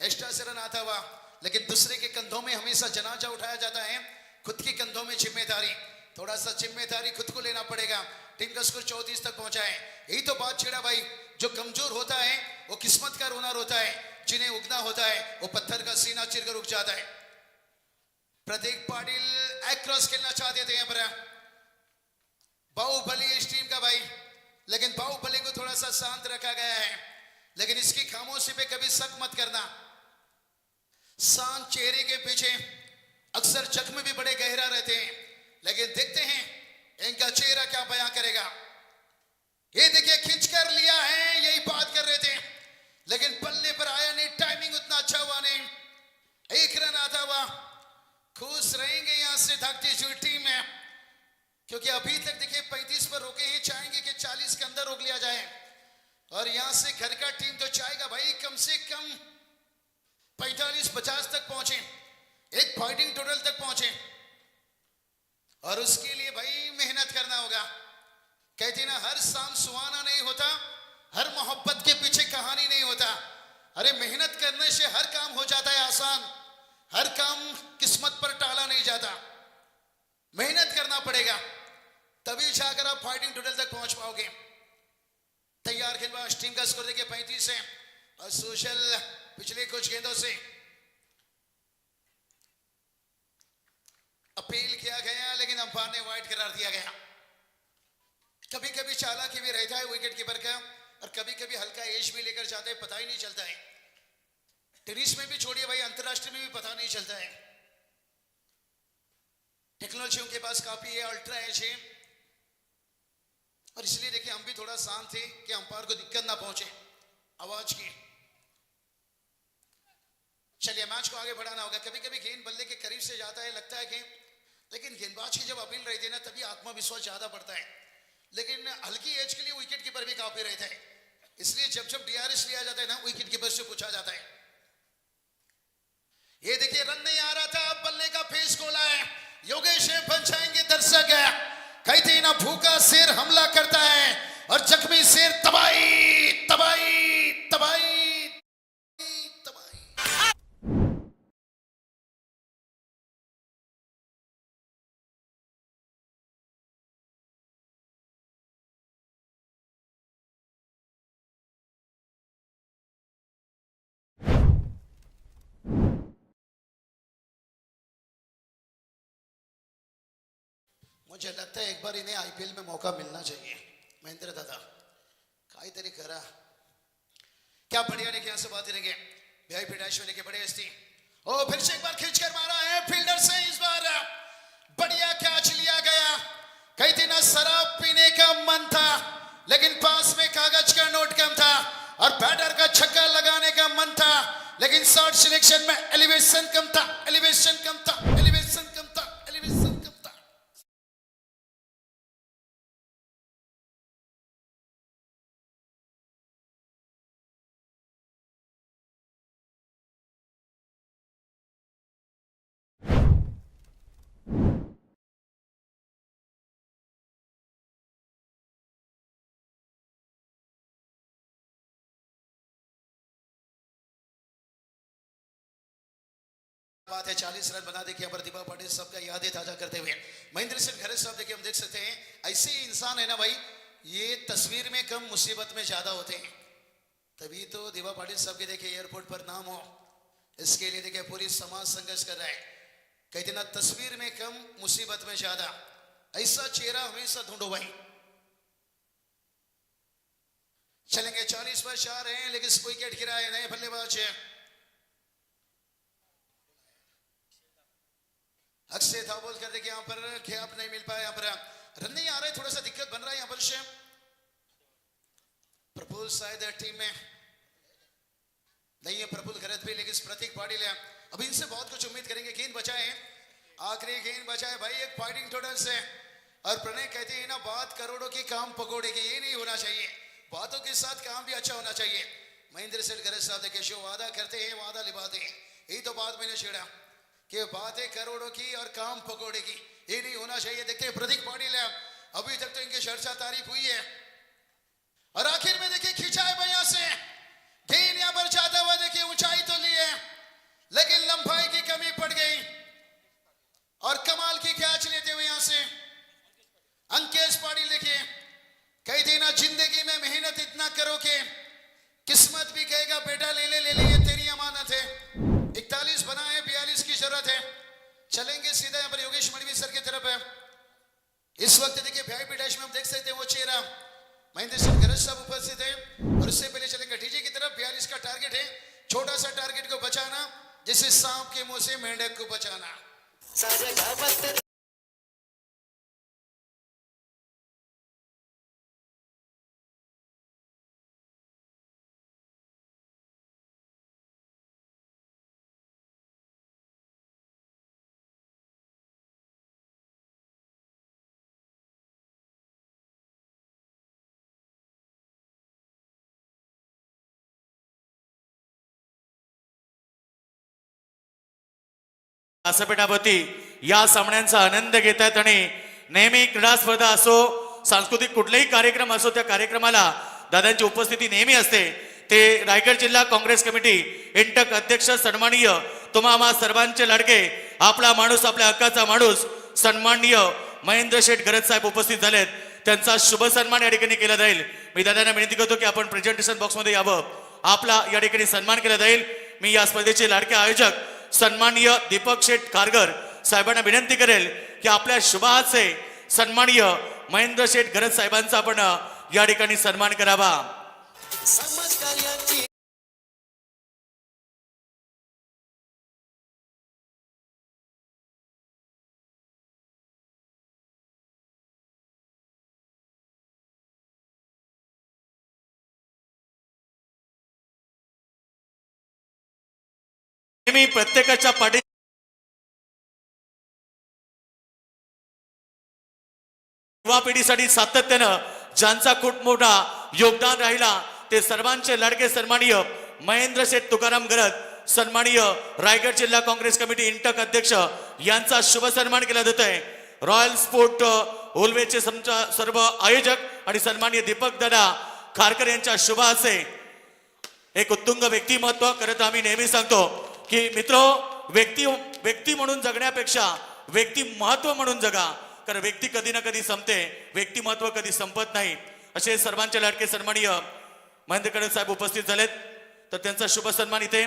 एक्स्ट्रा से रन आता हुआ। लेकिन दूसरे के कंधों में हमेशा जनाजा उठाया जाता है, खुद के कंधों में जिम्मेदारी, थोड़ा सा जिम्मेदारी खुद को लेना पड़ेगा। टीम का स्कोर 34 तक पहुंचा है। यही तो बात छेड़ा भाई, जो कमजोर होता है वो किस्मत का रोना रोता है, जिन्हें उगना होता है वो पत्थर का सीना चीरकर उग जाता है। प्रतीक पाटिल एक्रॉस खेलना चाहते थे यहाँ पर, बाहुबली इस टीम का भाई, लेकिन बाहुबली को थोड़ा सा शांत रखा गया है। लेकिन इसकी खामोशी पे कभी शक मत करना, शांत चेहरे के पीछे अक्सर जख्म भी बड़े गहरा रहते हैं। लेकिन देखते हैं इनका चेहरा क्या बयां करेगा। ये देखिए खींच कर लिया है, यही बात कर रहे थे, लेकिन पल्ले पर आया नहीं, टाइमिंग उतना अच्छा हुआ नहीं, एक रन आता हुआ। खुश रहेंगे यहां से भागती हुई टीम में, क्योंकि अभी तक देखिए 35 पर रोके हैं, चाहेंगे कि 40 के अंदर रोक लिया जाए। और यहां से घर का टीम तो चाहेगा भाई कम से कम 45-50 तक पहुंचे, एक फाइटिंग टोटल तक पहुंचे। और उसके लिए भाई मेहनत करना होगा। कहते ना हर शाम सुहाना नहीं होता, हर मोहब्बत के पीछे कहानी नहीं होता। अरे मेहनत करने से हर काम हो जाता है आसान, हर काम किस्मत पर टाला नहीं जाता। मेहनत करना पड़ेगा, तभी जाकर आप फाइटिंग टोटल तक पहुंच पाओगे। तैयार गेंदबाज, टीम का स्कोर देखिए 35 है। और सोशल पिछले कुछ गेंदों से अपील किया गया, लेकिन अंपायर ने वाइड करार दिया गया। कभी कभी चालाकी भी रहता है विकेट कीपर का, और कभी कभी हल्का एज भी लेकर जाते हैं, पता ही नहीं चलता है। टेनिस में भी छोड़िए भाई, अंतरराष्ट्रीय में भी पता नहीं चलता है। टेक्नोलॉजी उनके पास काफी है, अल्ट्रा एज है, और इसलिए देखिए हम भी थोड़ा शांत थे कि अंपायर को दिक्कत ना पहुंचे आवाज की। चलिए मैच को आगे बढ़ाना होगा। कभी कभी गेंद बल्ले के करीब से जाता है, लगता है कि, लेकिन गेंदबाज की जब अपील रहती है ना तभी आत्मविश्वास ज्यादा बढ़ता है। लेकिन हल्की एज के लिए विकेट कीपर भी काफी रहता है, इसलिए जब जब डीआरएस लिया जाता है ना विकेट कीपर से पूछा जाता है। ये देखिए रन नहीं आ रहा था, बल्ले का फेस खोला है, योगेश बन जाएंगे दर्शक। कहते हैं ना भूखा शेर हमला करता है, और जख्मी शेर तबाही तबाही तबाही तबाही। मुझे लगता है एक बार इन्हें आईपीएल में मौका मिलना चाहिए। महेंद्र दादा काहीतरी करा। क्या बढ़िया लेके यहां से बात करेंगे, वीआईपी डैश में लेके बड़े हस्ती। ओ फिर से एक बार खींचकर मारा है फील्डर से, इस बार बढ़िया कैच लिया गया। कहते ना शराब पीने का मन था, लेकिन पास में कागज का नोट कम था, और बैटर का छक्का लगाने का मन था, लेकिन शॉट सिलेक्शन में एलिवेशन कम था, एलिवेशन कम था, एलिवेशन कम था, एलिवेशन बात है 40 रन बना देखिए पर दीपा पाटिल साहब का यादें ताजा करते हुए महेंद्र सिंह घरे साहब देखिए हम देख सकते हैं ऐसे ही इंसान है ना भाई, ये तस्वीर में कम मुसीबत में ज्यादा होते हैं, तभी तो दीपा पाटिल साहब के देखिए एयरपोर्ट पर नाम हो, इसके लिए देखिए पूरी समाज संघर्ष कर रहा है। कहते ना तस्वीर में कम मुसीबत में ज्यादा, ऐसा चेहरा हमेशा ढूंढो भाई। चलेंगे 40 पर 4 हैं लेकिन विकेट गिरा है नए बल्लेबाज अक्षय था बोल कर देखिए यहाँ पर गैप नहीं मिल पाया, यहाँ पर रन नहीं आ रहे, थोड़ा सा दिक्कत बन रहा है यहाँ पर से प्रफुल्ल शायद टीम में नहीं है, प्रफुल्ल गरत भी, लेकिन प्रतीक पाटिल है। अब इनसे बहुत कुछ उम्मीद करेंगे। गेंद बचाए, आखिरी गेंद बचाए भाई, एक फाइटिंग टोटल से। और प्रणय कहते हैं ना बात करोड़ों की काम पकोड़े की, ये नहीं होना चाहिए, बातों के साथ काम भी अच्छा होना चाहिए। महेंद्र सिंह गरज साहब देखिए शो वादा करते हैं वादा निभाते हैं, यही तो बात मैंने छेड़ा कि बातें करोड़ों की और काम पकोड़े की, ये नहीं होना चाहिए। देखते प्रतीक पाटिल है, अभी तक तो इनकी चर्चा तारीफ हुई है और आखिर में देखिए खींचा है भैया से गेंद, यहां पर जाता हुआ देखिए ऊंचाई तो ली है लेकिन लंबाई की कमी पड़ गई और कमाल की कैच लेते हुए यहां से अंकेश पाटिल देखिए कहते ना जिंदगी में मेहनत इतना करो कि किस्मत भी कहेगा बेटा ले ले ये तेरी अमानत है। 41 बना है, 42 की जरूरत है। चलेंगे सीधा यहाँ पर योगेश मणिवी सर की तरफ है। इस वक्त देखिए वीआईपी डैश में हम देख सकते हैं वो चेहरा महेंद्र सिंह गरज साहब उपस्थित है और उससे पहले चलेंगे डीजे की तरफ। 42 का टारगेट है, छोटा सा टारगेट को बचाना जैसे सांप के मुंह से मेंढक को बचाना। व्यासपीठावरती या सामन्यांचा आनंद घेत आहेत आणि नेहमी क्रीडा स्पर्धा असो सांस्कृतिक कुठलाही कार्यक्रम असो त्या कार्यक्रमाला दादांची उपस्थिती नेहमी असते। ते रायगड जिल्हा काँग्रेस कमिटी इंटक अध्यक्ष सन्माननीय तुम्हा सर्वांचे लाडके आपला माणूस आपल्या हक्काचा माणूस सन्माननीय महेंद्र शेठ गरज साहेब उपस्थित झालेत, त्यांचा शुभ सन्मान या ठिकाणी केला जाईल। मी दादांना विनंती करतो की आपण प्रेझेंटेशन बॉक्स मध्ये यावं, आपला या ठिकाणी सन्मान केला जाईल। मी या स्पर्धेचे लाडके आयोजक सन्माननीय दीपक शेठ कारगर साहेबांना विनंती करेल की आपल्या शुभाचे सन्माननीय महेंद्र शेठ गरज साहेबांचा आपण या ठिकाणी सन्मान करावा। मी प्रत्येकाच्या पाठी युवा पिढीसाठी सातत्यानं ज्यांचा खूप मोठा योगदान राहिला ते सर्वांचे लाडके सन्माननीय महेंद्र शेठ तुकाराम गरज सन्माननीय रायगड जिल्हा काँग्रेस कमिटी इंटक अध्यक्ष यांचा शुभ सन्मान केला जात आहे। रॉयल स्पोर्ट उल्वेचे सर्व आयोजक आणि सन्माननीय दीपक दादा खारकर यांच्या शुभ हस्ते एक उत्तुंग व्यक्तिमत्व करत आम्ही नेहमी सांगतो की मित्र व्यक्ती म्हणून जगण्यापेक्षा व्यक्ती महत्व म्हणून जगा, कारण व्यक्ती कधी ना कधी संपते, व्यक्तिमत्व कधी संपत नाही। असे सर्वांचे लाडके सन्माननीय महेंद्र गरज साहेब उपस्थित झालेत, तर त्यांचा शुभ सन्मान इथे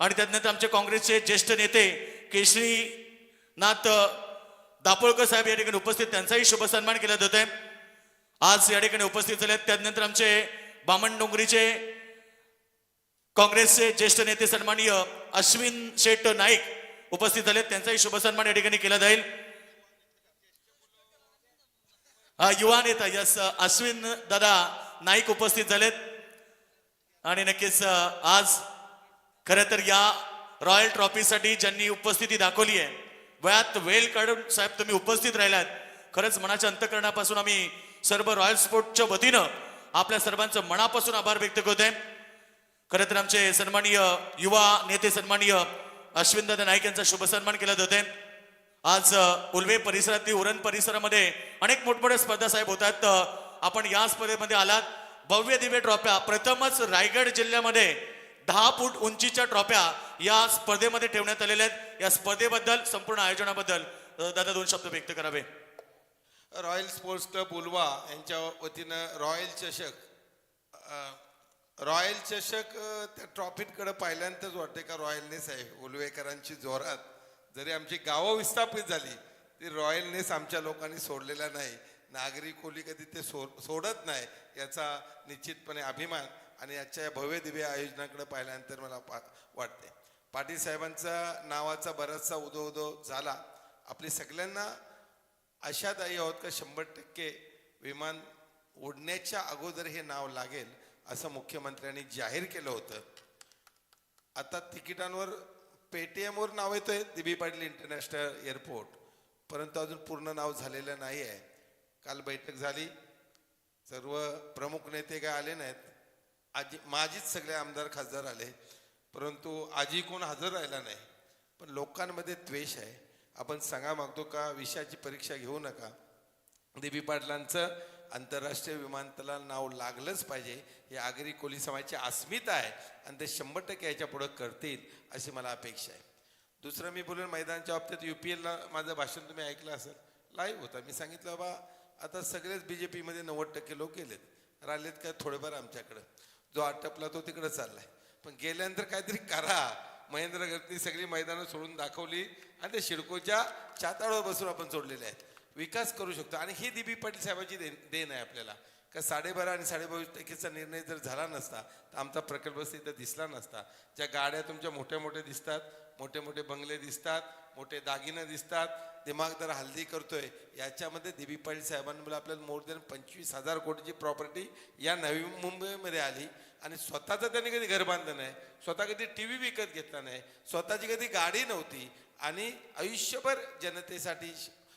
आणि त्यानंतर आमचे काँग्रेसचे ज्येष्ठ नेते केशरीनाथ दापोळकर साहेब या ठिकाणी उपस्थित, त्यांचाही शुभ सन्मान केला जातोय। आज या ठिकाणी उपस्थित झालेत। त्यानंतर आमचे बामण डोंगरीचे काँग्रेसचे ज्येष्ठ नेते सन्माननीय अश्विन शेठ नाईक उपस्थित झालेत, त्यांचाही शुभ सन्मान या ठिकाणी केला जाईल। युवा नेता यस अश्विन दादा नाईक उपस्थित झालेत आणि नक्कीच आज खरं तर या रॉयल ट्रॉफीसाठी ज्यांनी उपस्थिती दाखवली आहे, वयात वेळ काढून साहेब तुम्ही उपस्थित राहिलात, खरंच मनाच्या अंतःकरणापासून आम्ही सर्व रॉयल स्पोर्टच्या वतीनं आपल्या सर्वांचं मनापासून आभार व्यक्त करतोय। खरं तर आमचे सन्माननीय युवा नेते सन्माननीय अश्विन दादा नाईक यांचा शुभ सन्मान केला जातोय। आज उल्वे परिसरातील उरण परिसरामध्ये अनेक मोठमोठ्या स्पर्धा साहेब होतात, आपण या स्पर्धेमध्ये आलात। भव्य दिव्य ट्रॉफ्या प्रथमच रायगड जिल्ह्यामध्ये 10 फूट उंचीच्या ट्रॉफ्या या स्पर्धेमध्ये ठेवण्यात आलेल्या आहेत. या स्पर्धेबद्दल संपूर्ण आयोजनाबद्दल दादा 2 शब्द व्यक्त करावे. रॉयल स्पोर्ट्स क्लब उलवा यांच्या वतीनं रॉयल चषक त्या ट्रॉफीकडे पाहिल्यानंतरच वाटते का रॉयलनेस आहे उलवेकरांची जोरात. जरी आमची गावं विस्थापित झाली ती रॉयलनेस आमच्या लोकांनी सोडलेला नाही. नागरी कोली कधी ते सोडत नाही याचा निश्चितपणे अभिमान आणि याच्या या भव्य दिव्य आयोजनाकडे पाहिल्यानंतर मला वाटते. पाटील साहेबांचा नावाचा बराचसा उदो झाला. आपली सगळ्यांना आशादायी आहोत का 100% विमान उडण्याच्या अगोदर हे नाव लागेल असं मुख्यमंत्र्यांनी जाहीर केलं होतं. आता तिकिटांवर पेटीएमवर नाव येतंय दिबी पाटील इंटरनॅशनल एअरपोर्ट, परंतु अजून पूर्ण नाव झालेलं नाही आहे. काल बैठक झाली, सर्व प्रमुख नेते काय आले नाहीत. माझीच सगळे आमदार खासदार आले, परंतु आजी कोण हजर राहिला नाही. पण लोकांमध्ये द्वेष आहे. आपण सांगा मागतो का विषयाची परीक्षा घेऊ नका. दिबी पाटलांचं आंतरराष्ट्रीय विमानतळाला नाव लागलंच पाहिजे ही आगरी कोली समाजाची अस्मिता आहे आणि ते 100% याच्या पुढे करतील अशी मला अपेक्षा आहे. दुसरं मी बोलून मैदानाच्या बाबतीत UPLला माझं भाषण तुम्ही ऐकलं असेल, लाईव्ह होता. मी सांगितलं बा आता सगळेच BJP मध्ये 90% लोक गेलेत, राहिलेत काय थोडेफार आमच्याकडं. जो आटपला तो तिकडे चाललाय, पण गेल्यानंतर काहीतरी करा. महेंद्र गर्दनी सगळी मैदानं सोडून दाखवली आणि ते शिडकोच्या छातावर बसून आपण सोडलेले आहेत. विकास करू शकतो आणि ही दिबी पाटील साहेबांची देण आहे आपल्याला. का 12.5 आणि 22% निर्णय जर झाला नसता तर आमचा प्रकल्प इथं दिसला नसता. ज्या गाड्या तुमच्या मोठ्या मोठ्या दिसतात, मोठे मोठे बंगले दिसतात, मोठे दागिने दिसतात, दिमागदार हल्दी करतोय, याच्यामध्ये दिबी पाटील साहेबांमुळे आपल्याला मोर दॅन 25,000 कोटीची प्रॉपर्टी या नवी मुंबईमध्ये आली. आणि स्वतःचं त्यांनी कधी घर बांधलं नाही, स्वतः कधी TV विकत घेतला नाही, स्वतःची कधी गाडी नव्हती आणि आयुष्यभर जनतेसाठी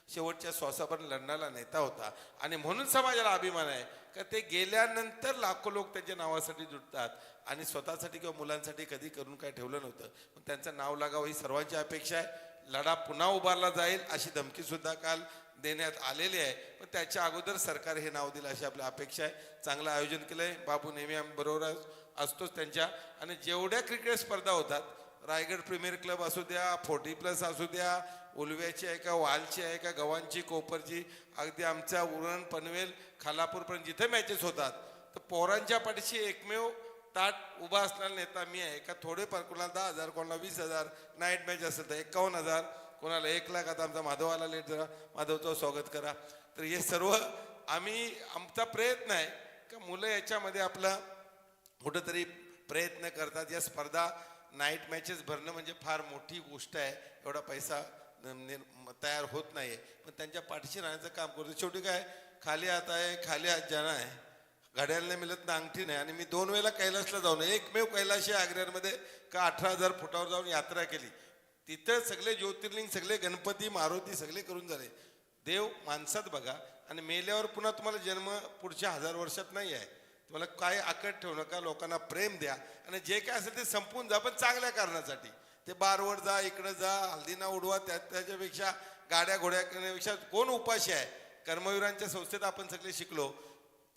शेवटच्या श्वासापर्यंत लढणारा नेता होता. आणि म्हणून समाजाला अभिमान आहे का ते गेल्यानंतर लाखो लोक त्यांच्या नावासाठी जुटतात आणि स्वतःसाठी किंवा मुलांसाठी कधी करून काय ठेवलं नव्हतं. पण त्यांचं नाव लागावं ही सर्वांची अपेक्षा आहे. लढा पुन्हा उभारला जाईल अशी धमकी सुद्धा काल देण्यात आलेली आहे, पण त्याच्या अगोदर सरकार हे नाव दिलं अशी आपली अपेक्षा आहे. चांगलं आयोजन केलंय. बाबू नेहमी आम्ही बरोबर असतोच त्यांच्या. आणि जेवढ्या क्रिकेट स्पर्धा होतात, रायगड प्रीमियर क्लब असू द्या, 40+ असू द्या, उलव्याची आहे का, वालची आहे का, गव्हाणची, कोपरची, अगदी आमच्या उरण, पनवेल, खालापूरपर्यंत जिथे मॅचेस होतात तर पोरांच्या पाठीशी एकमेव ताट उभा असणारा नेता मी आहे. का थोडेफार कोणाला 10,000, कोणाला 20,000, नाईट मॅच असेल तर 51,000, कोणाला 1,00,000. आता आमचा माधव आला लेट जरा, माधवचं स्वागत करा. तर हे सर्व आमचा प्रयत्न आहे का मुलं याच्यामध्ये आपला कुठंतरी प्रयत्न करतात. या स्पर्धा नाईट मॅचेस भरणं म्हणजे फार मोठी गोष्ट आहे. एवढा पैसा तयार होत नाहीये, पण त्यांच्या पाठीशी राहण्याचं काम करतो. शेवटी काय, खाली हात आहे, खाली हात जाणं आहे. घड्याळ नाही मिळत ना अंगठी नाही. आणि मी 2 वेळेला कैलासला जाऊन, एकमेव कैलाशी आग्र्यामध्ये का 18,000 फुटावर जाऊन यात्रा केली. तिथं सगळे ज्योतिर्लिंग, सगळे गणपती, मारुती सगळे करून झाले. देव माणसात बघा आणि मेल्यावर पुन्हा तुम्हाला जन्म पुढच्या 1000 वर्षात नाही आहे. तुम्हाला काय आकट ठेवू नका, लोकांना प्रेम द्या आणि जे काय असेल ते संपून जा, पण चांगल्या कारणासाठी. ते बारवर जा, इकडं जा, हल्दीना उडवा, त्याच्यापेक्षा गाड्या घोड्या करण्यापेक्षा कोण उपाशी आहे. कर्मवीरांच्या संस्थेत आपण सगळे शिकलो,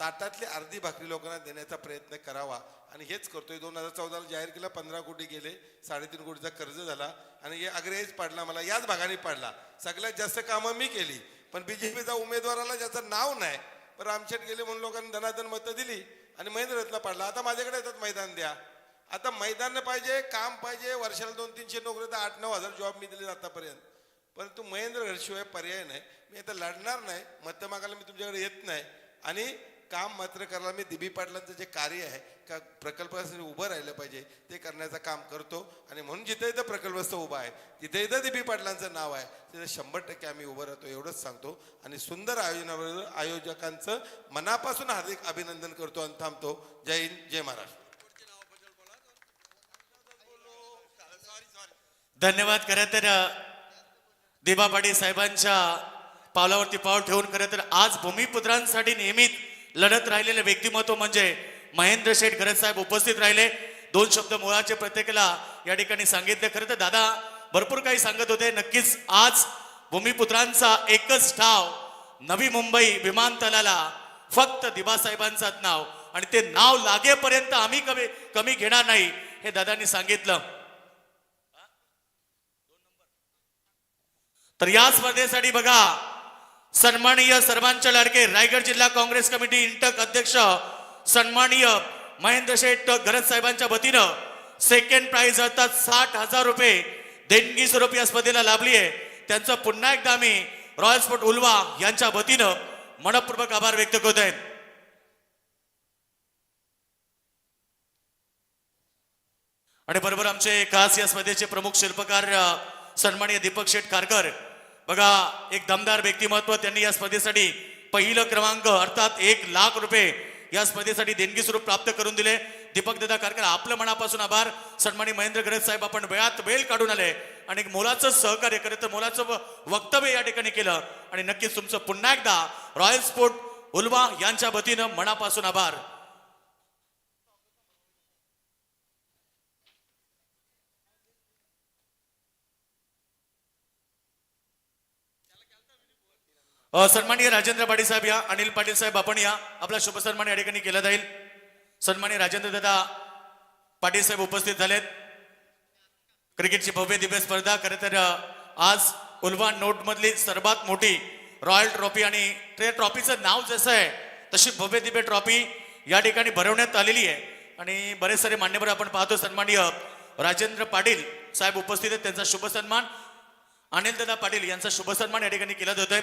ताटातली अर्धी भाकरी लोकांना देण्याचा प्रयत्न करावा आणि हेच करतोय. 2014ला जाहीर केला, 15 कोटी गेले, 3.5 कोटीचा कर्ज झाला आणि हे आग्रहीच पाडला, मला याच भागाने पाडला. सगळ्यात जास्त कामं मी केली, पण BJPचा उमेदवाराला ज्याचं नाव नाही, पण रामशेठ गेले म्हणून लोकांनी धनाधन मतं दिली आणि महेंद्ररथला पाडला. आता माझ्याकडे येतात मैदान द्या. आता मैदान पाहिजे, काम पाहिजे. वर्षाला 200-300 नोकरी, तर 8-9 हजार जॉब मी दिले आतापर्यंत, परंतु महेंद्र शिवाय पर्याय नाही. मी आता लढणार नाही, मतं मागायला मी तुमच्याकडे येत नाही आणि काम मात्र करायला मी दिबी पाटलांचं जे कार्य आहे का प्रकल्पासाठी उभं राहिलं पाहिजे ते करण्याचं काम करतो. आणि म्हणून जिथे इथं प्रकल्पस्थ उभा आहे तिथे इथं दिबी पाटलांचं नाव आहे, तिथे 100% आम्ही उभं राहतो एवढंच सांगतो. आणि सुंदर आयोजनाबरोबर आयोजकांचं मनापासून हार्दिक अभिनंदन करतो आणि थांबतो. जय हिंद, जय महाराष्ट्र. धन्यवाद. खरं तर दिबा पाटील साहेबांच्या पावलावरती पाऊल ठेवून खरं तर आज भूमिपुत्रांसाठी नेहमीच लढत राहिलेले व्यक्तिमत्व म्हणजे महेंद्र शेठ गरज साहेब उपस्थित राहिले. 2 शब्द मुळाचे प्रत्येकाला या ठिकाणी सांगितले. खरं तर दादा भरपूर काही सांगत होते. नक्कीच आज भूमिपुत्रांचा एकच ठाव, नवी मुंबई विमानतळाला फक्त दिबा साहेबांचंच नाव आणि ते नाव लागेपर्यंत आम्ही कमी घेणार नाही हे दादांनी सांगितलं. तर या स्पर्धेसाठी बघा सन्माननीय सर्वांच्या लाडके रायगड जिल्हा काँग्रेस कमिटी इंटक अध्यक्ष सन्माननीय महेंद्र शेठ गरज साहेबांच्या वतीनं सेकंड प्राइज अर्थात 60,000 रुपये देणगी स्वरूपी या स्पर्धेला लाभली आहे. त्यांचं पुन्हा एकदा आम्ही रॉयल स्पोर्ट उल्वा यांच्या वतीनं मनपूर्वक आभार व्यक्त करत आहेत. आणि बरोबर आमचे खास या स्पर्धेचे प्रमुख शिल्पकार सन्माननीय दीपक शेठ खारकर बघा एक दमदार व्यक्तिमत्व. त्यांनी या स्पर्धेसाठी पहिलं क्रमांक अर्थात 1,00,000 रुपये या स्पर्धेसाठी देणगी स्वरूप प्राप्त करून दिले. दीपक दादा खारकर आपलं मनापासून आभार. सन्माननीय महेंद्र गरज साहेब आपण वेळात वेळ काढून आले आणि एक मोलाचं सहकार्य करत मोलाचं वक्तव्य या ठिकाणी केलं आणि नक्कीच तुमचं पुन्हा एकदा रॉयल स्पोर्ट उल्वा यांच्या वतीनं मनापासून आभार. सन्माननीय राजेंद्र पाटील साहेब या, अनिल पाटील साहेब आपण या, आपला शुभ सन्मान या ठिकाणी केला जाईल. सन्माननीय राजेंद्र दादा पाटील साहेब उपस्थित झालेत. क्रिकेटची भव्य दिव्य स्पर्धा खरं तर आज उल्वा नोट मधली सर्वात मोठी रॉयल ट्रॉफी आणि त्या ट्रॉफीचं नाव जसं आहे तशी भव्य दिव्य ट्रॉफी या ठिकाणी भरवण्यात आलेली आहे आणि बरेच सारे मान्यवर आपण पाहतो. सन्माननीय राजेंद्र पाटील साहेब उपस्थित आहेत, त्यांचा शुभ सन्मान अनिल दादा पाटील यांचा शुभ सन्मान या ठिकाणी केला जातोय.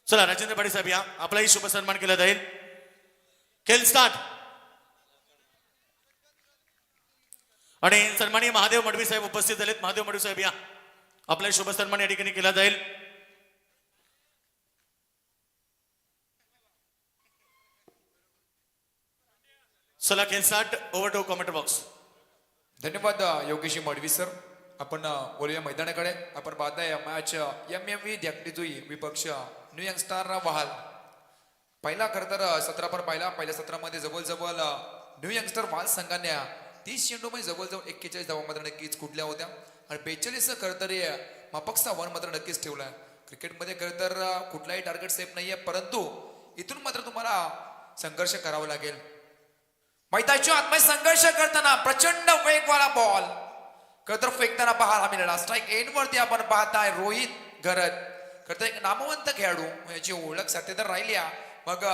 चला राजेंद्र पाटील साहेब या, आपलाही शुभ सन्मान केला जाईल. खेळ स्टार्ट. आणि सन्माननीय महादेव मडवी साहेब उपस्थित झालेत. महादेव मडवी साहेब या, आपला शुभ सन्मान या ठिकाणी केला जाईल. चला खेळ start. Over to comment box. धन्यवाद योगेश मडवी सर. आपण बोलूया मैदानाकडे. आपण पाहताय मॅच MMV द्याक्टिजुई विपक्ष न्यू यंगस्टार वहाल. पहिला खरं तर सत्र आपण पाहिला. पहिल्या सत्रामध्ये जवळजवळ न्यू यंगस्टर वहाल संघाने 30 चेंडूमध्ये जवळजवळ 41 धावा मात्र नक्कीच कुठल्या होत्या आणि 42 खरं तर मापकचा वन मात्र नक्कीच ठेवला. क्रिकेटमध्ये खरं तर कुठलाही टार्गेट सेफ नाहीये, परंतु इथून मात्र तुम्हाला संघर्ष करावा लागेल. मैदानाच्या आतमध्ये संघर्ष करताना प्रचंड वेगवाला बॉल खरं तर फेकताना पाहायला मिळाला. स्ट्राईक एंड वरती आपण पाहताय रोहित घरत खरं तर एक नामवंत खेळाडू याची ओळख साथीदार राहिली. मग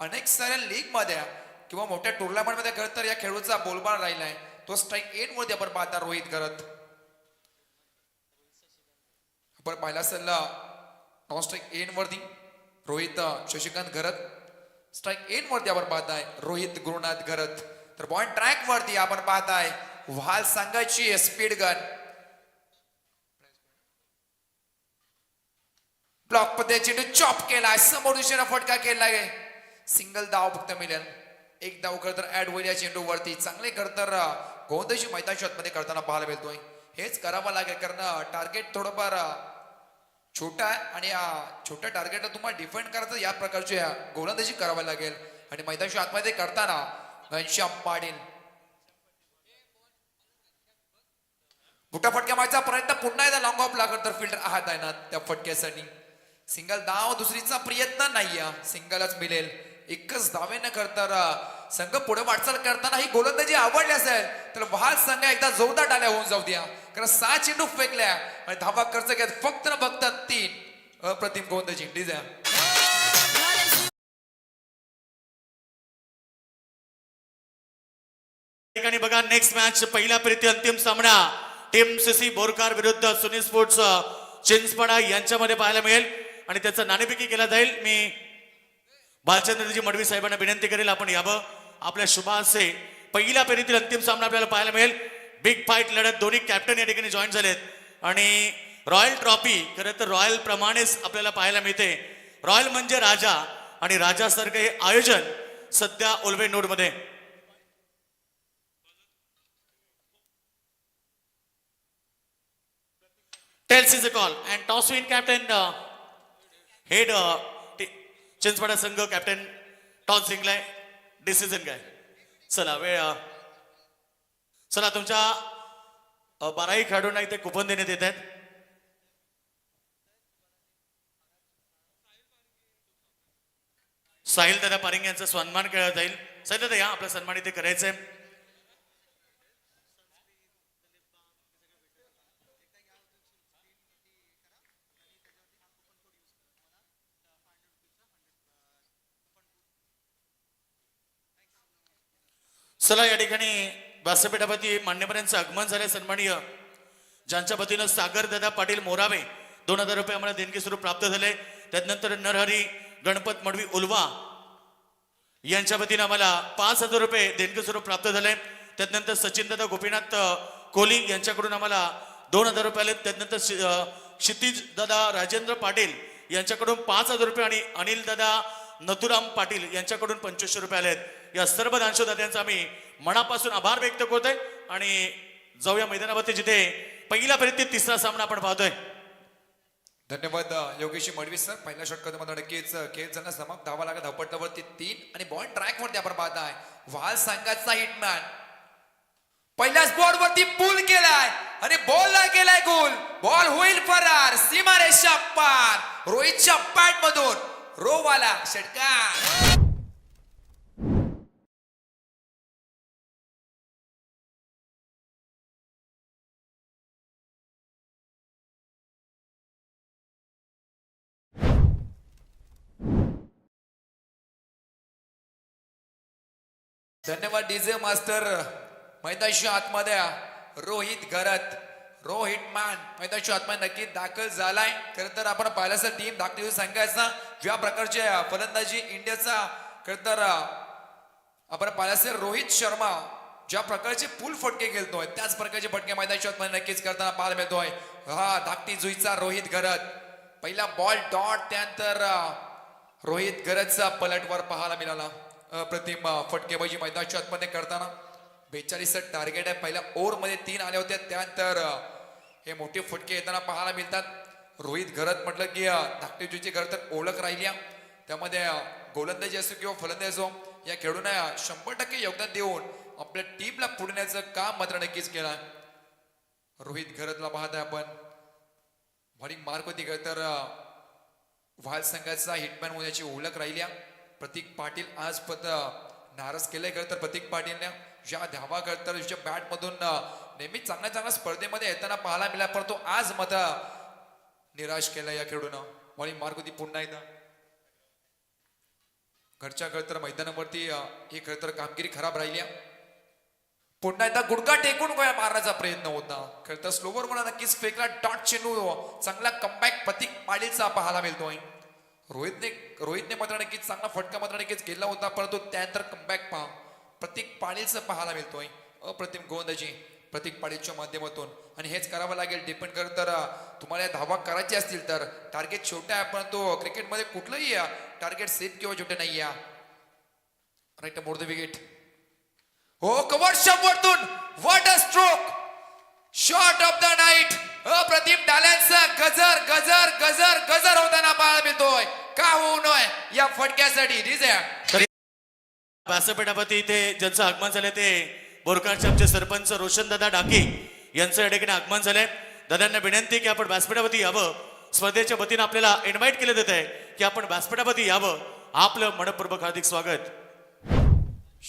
अनेक साऱ्या लीग मध्ये किंवा मोठ्या टुर्नामेंट मध्ये खरं तर या खेळाडूचा बोलबाला राहिलाय. तो स्ट्राईक एंड वरती आपण पाहता रोहित घरत. आपण पाहिला असेल नॉन स्ट्राईक एंड वरती रोहित शशिकांत घरत. स्ट्राईक एंड वरती आपण पाहताय रोहित गुरुनाथ घरत. तर पॉइंट ट्रॅक वरती आपण पाहताय व्हाल संघाची स्पीड गन. ब्लॉक पद्धतीने चॉप केला, समोर दिशेने फटका केलाय. सिंगल धाव फक्त मिळेल. एक धाव खरं तर ऍड होईल या चेंडू वरती. चांगले खरं तर गोंधळची मैदान शॉट मध्ये करताना पाहायला मिळतोय. हेच करावं लागेल कारण टार्गेट थोडंफार छोटा आहे आणि या छोट्या टार्गेटला तुम्हाला डिफेंड करायचं या प्रकारची गोलंदाजी करावी लागेल. आणि मैदानाच्या आतमध्ये करताना घनश्याम पाटील बुटा फटक्या मारायचा प्रयत्न पुन्हा एकदा लॉंग ऑफ लागत तर फिल्डर आहात आहे ना त्या फटक्यासाठी. सिंगल धाव दुसरीचा प्रयत्न नाहीये, सिंगलच मिळेल. एकच धावेनं करता संघ पुढे वाटचाल करताना ही गोलंदाजी आवडली असेल तर वहाल संघ एकदा जोरदार डाल्या होऊन जाऊ द्या. कारण 6 चेंडू फेकल्या आणि धावा खर्च घेत फक्त न फक्त 3. अप्रतिम गोलंदाजी डिझा. ठिकाणी बघा नेक्स्ट मॅच पहिल्या फेरीतील अंतिम सामना टीम सीसी बोरकार विरुद्ध सुनील स्पोर्ट्स चिंचपाडा यांच्यामध्ये पाहायला मिळेल आणि त्याचा नाणेफेकी केला जाईल. मी भालचंद्रजी मडवी साहेबांना विनंती करेल आपण यावं. आपल्या शुभासे पहिल्या फेरीतील अंतिम सामना आपल्याला पाहायला मिळेल. बिग फाईट लढत दोन्ही कॅप्टन या ठिकाणी जॉईन झालेत आणि रॉयल ट्रॉफी खरं तर रॉयल प्रमाणेच आपल्याला पाहायला मिळते. रॉयल म्हणजे राजा आणि राजासारखं हे आयोजन सध्या उल्वे नोड मध्ये. Tells is a call and toss win captain head Chinchpada संघ कॅप्टन टॉस जिंकलाय. डिसिजन काय? चला वेळ चला तुमच्या 12ही खेळाडूंना इथे कुपन देण्यात येत आहेत. साहिल दादा पारिंग यांचा सन्मान केला जाईल. साहिल दादा या, आपला सन्मान इथे करायचा आहे. चला या ठिकाणी व्यासपीठावरती मान्यवरांचं आगमन झाले. सन्माननीय ज्यांच्या वतीनं सागर दादा पाटील मोरावे 2000 रुपये आम्हाला देणगी स्वरूप प्राप्त झाले. त्यानंतर नरहरी गणपत मडवी उलवा यांच्या वतीनं आम्हाला 5000 रुपये देणगी स्वरूप प्राप्त झाले. त्यानंतर सचिन दादा गोपीनाथ कोहली यांच्याकडून आम्हाला 2000 रुपये आले. त्यानंतर क्षितिज दादा राजेंद्र पाटील यांच्याकडून 5000 रुपये आणि अनिल दादा नथुराम पाटील यांच्याकडून 2500 रुपये आलेत. या सर्व दानशोदात्यांचा आम्ही मनापासून आभार व्यक्त करतोय आणि जाऊया मैदानावरती जिथे पहिला फेरीत तिसरा सामना आपण पाहतोय. धन्यवाद योगेश मडवी सर. पहिल्या षटकात मात्र नक्कीच खेळ झाला समाप्त. धावा लागत धावपट्टावरती 3 आणि बॉल ट्रॅक वरती आपण पाहताय वाल संघाचा हिटमॅन पहिल्याच बॉल वरती पूल केलाय आणि बॉलला गेलाय गोल. बॉल होईल फरार सीमारेषा पार. रोहितच्या बॅट मधून रोवाला षटकार. धन्यवाद डीजे मास्टर. मैदाशी आतमध्ये रोहित घरत रोहित मान मैदाशी आतमध्ये नक्की दाखल झालाय. खरं तर आपण पाहिल्याचा टीम दाखल संघाचा ज्या प्रकारचे फलंदाजी इंडियाचा खरं तर आपण पाहिल्याचे रोहित शर्मा ज्या प्रकारचे पूल फटके खेळतोय त्याच प्रकारचे फटके मैदाशी आतमध्ये नक्कीच करताना पाहायला मिळतोय. हा धाकटी जुईचा रोहित घरत पहिला बॉल डॉट. त्यानंतर रोहित घरतचा पलटवर पाहायला मिळाला. अप्रतिम फटकेबाजी मैदानाच्या आतमध्ये करताना 42 टार्गेट आहे. पहिल्या ओव्हर मध्ये 3 आले होते. त्यानंतर हे मोठे फटके येताना पाहायला मिळतात. रोहित घरत म्हटलं की धाकटेजीची खरं तर ओळख राहिली. त्यामध्ये गोलंदाजी असो किंवा फलंदाजी असो या खेळूना 100% योगदान देऊन आपल्या टीमला पुढण्याचं काम मात्र नक्कीच केलं. रोहित घरतला पाहताय आपण बॉलिंग मार्क होती. खरं तर वाल संघाचा हिटमॅन होण्याची ओळख राहिली. प्रतीक पाटील आज नाराज केलंय. खरं तर प्रतीक पाटीलने ज्या धावा करत तर बॅट मधून नेहमी चांगल्या स्पर्धेमध्ये येताना पाहायला मिळाला परंतु आज मात्र निराश केलं या खेळून. बॉलिंग मार्क होती पुन्हा एकदा घरच्या खरं तर मैदानावरती ही खरं तर कामगिरी खराब राहिली. पुन्हा एकदा गुडघा टेकून मारण्याचा प्रयत्न होता. खरं तर स्लोवर मला नक्कीच फेकला डॉट चेंडू. चांगला कमबॅक प्रतीक पाटीलचा पाहायला मिळतोय. रोहितने मात्र नक्कीच चांगला फटका मात्र नक्कीच केला होता परंतु त्यानंतर कमबॅक प्रतीक पाटीलचं पाहायला मिळतोय. अप्रतिम गोलंदाजी प्रतीक पाटीलच्या माध्यमातून आणि हेच करावं लागेल. डिपेंड करत तर तुम्हाला धावा करायची असतील तर टार्गेट छोटा आहे परंतु क्रिकेटमध्ये कुठलंही टार्गेट सेफ किंवा छोटे नाही आहे. Right more the wicket. हो कव्हर शॉट वरतून what a stroke. Shot of the night. अप्रतिम डाल्यांचा गजर गजर गजर गजर होताना पाहायला मिळतोय. का होऊ नये या फटक्यासाठी व्यासपीठावरती इथे ज्यांचं आगमन झालं ते बोरकारचे आमचे सरपंच रोशन दादा डाके यांचं या ठिकाणी आगमन झालंय. दादांना विनंती की आपण व्यासपीठावरती यावं. स्पर्धेच्या वतीनं आपल्याला इन्व्हाइट केलं जात आहे की आपण व्यासपीठावरती यावं. आपलं मनपूर्वक हार्दिक स्वागत.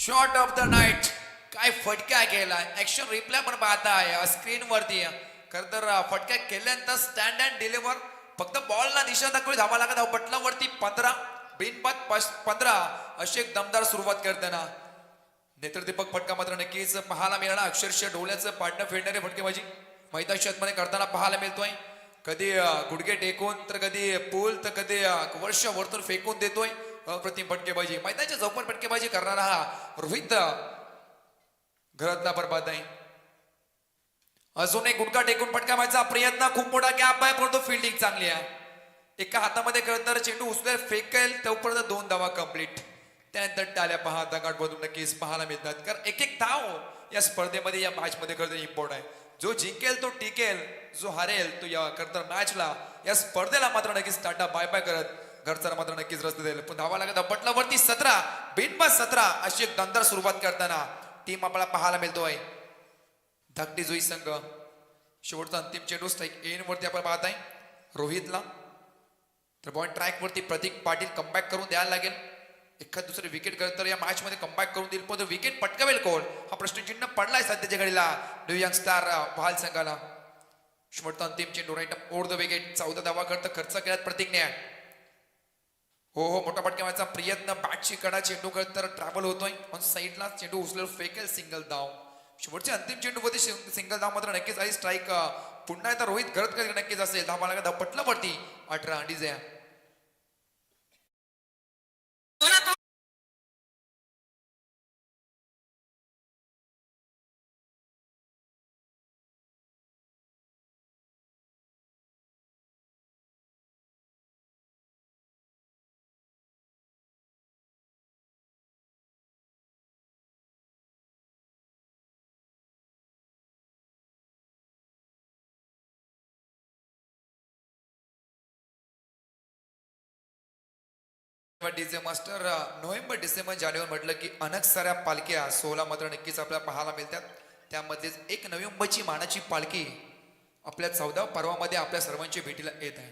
शॉट ऑफ द नाईट काय फटका केला. ऍक्शन रिप्लाय पण पाहताय स्क्रीन वरती. खरं तर फटका केल्यानंतर स्टँड अँड डिलिव्हर फक्त बॉलला दिशा दाखवली. धावा लागत बटलावरती 15 बिनबाद 15 अशी एक दमदार सुरुवात करताना नेत्रदीपक फटका मात्र नक्कीच पाहायला मिळाला. अक्षरशः डोळ्याचं पाडणं फेडणारे फटकेबाजी मैदानाच्या मध्ये करताना पाहायला मिळतोय. कधी गुडघे टेकून तर कधी पूल तर कधी वर्ष वरतून फेकून देतोय. अप्रतिम फटकेबाजी मैदानाच्या चौपट फटकेबाजी करणारा हा रोहित घरातला बरबाद आहे. अजून एक गुडघा टेकून फटका मारायचा प्रयत्न. खूप मोठा गॅप आहे परंतु फिल्डिंग चांगली आहे. एका हातामध्ये खरं तर चेंडू उचलेल फेकेल तोपर्यंत 2 धावा कंप्लीट. त्यानंतर टाळ्या पहा दगाडमधून नक्कीच पाहायला मिळतात. कारण एक धाव या स्पर्धेमध्ये या मॅच मध्ये खरं तर इम्पॉर्टंट आहे. जो जिंकेल तो टिकेल, जो हारेल तो या खरं तर मॅचला या स्पर्धेला मात्र नक्कीच टाटा बाय बाय करत घरचा मात्र नक्कीच रस्ते देईल. पण धावा लागत बटलावरती 17 बिनबाद 17 अशी एक दमदार सुरुवात करताना टीम आपल्याला पाहायला मिळतोय. धाकटी जुई संघ शेवटचा अंतिम चेंडू स्ट्राईक एन वरती आपण पाहताय रोहितला. तर बॉल ट्रॅक वरती प्रतीक पाटील कमबॅक करून द्यायला लागेल. एखाद दुसरे विकेट करत तर या मॅच मध्ये कमबॅक करून देईल पण विकेट पटकावेल कोण हा प्रश्नचिन्ह पडलाय सध्याच्या घडीला न्यू यंग स्टार वाल संघाला. शेवटचा अंतिम चेंडू राईट ओव्हर द विकेट. 14 धावा करता खर्च केल्यात प्रतीकने. हो हो, मोठा फटका मारायचा प्रयत्न, बॅटची कडा, चेंडू तर ट्रॅव्हल होतोय ऑन साईडला, चेंडू उचलून फेकेल, सिंगल धाव. शेवटचे अंतिम चेंडूमध्ये सिंगल धाव मात्र नक्कीच आहे. स्ट्राईक पुन्हा एकदा रोहित घरत नक्कीच असेल. धावा लागला, धाव पटला वरती 18 DJ. DJ master November December जानेवारी म्हटलं की अनेक साऱ्या पालख्या 16 मात्र नक्कीच आपल्याला पाहायला मिळतात. त्यामध्येच 1 नोव्हेंबरची मानाची पालखी आपल्या 14 पर्वामध्ये आपल्या सर्वांच्या भेटीला येत आहे.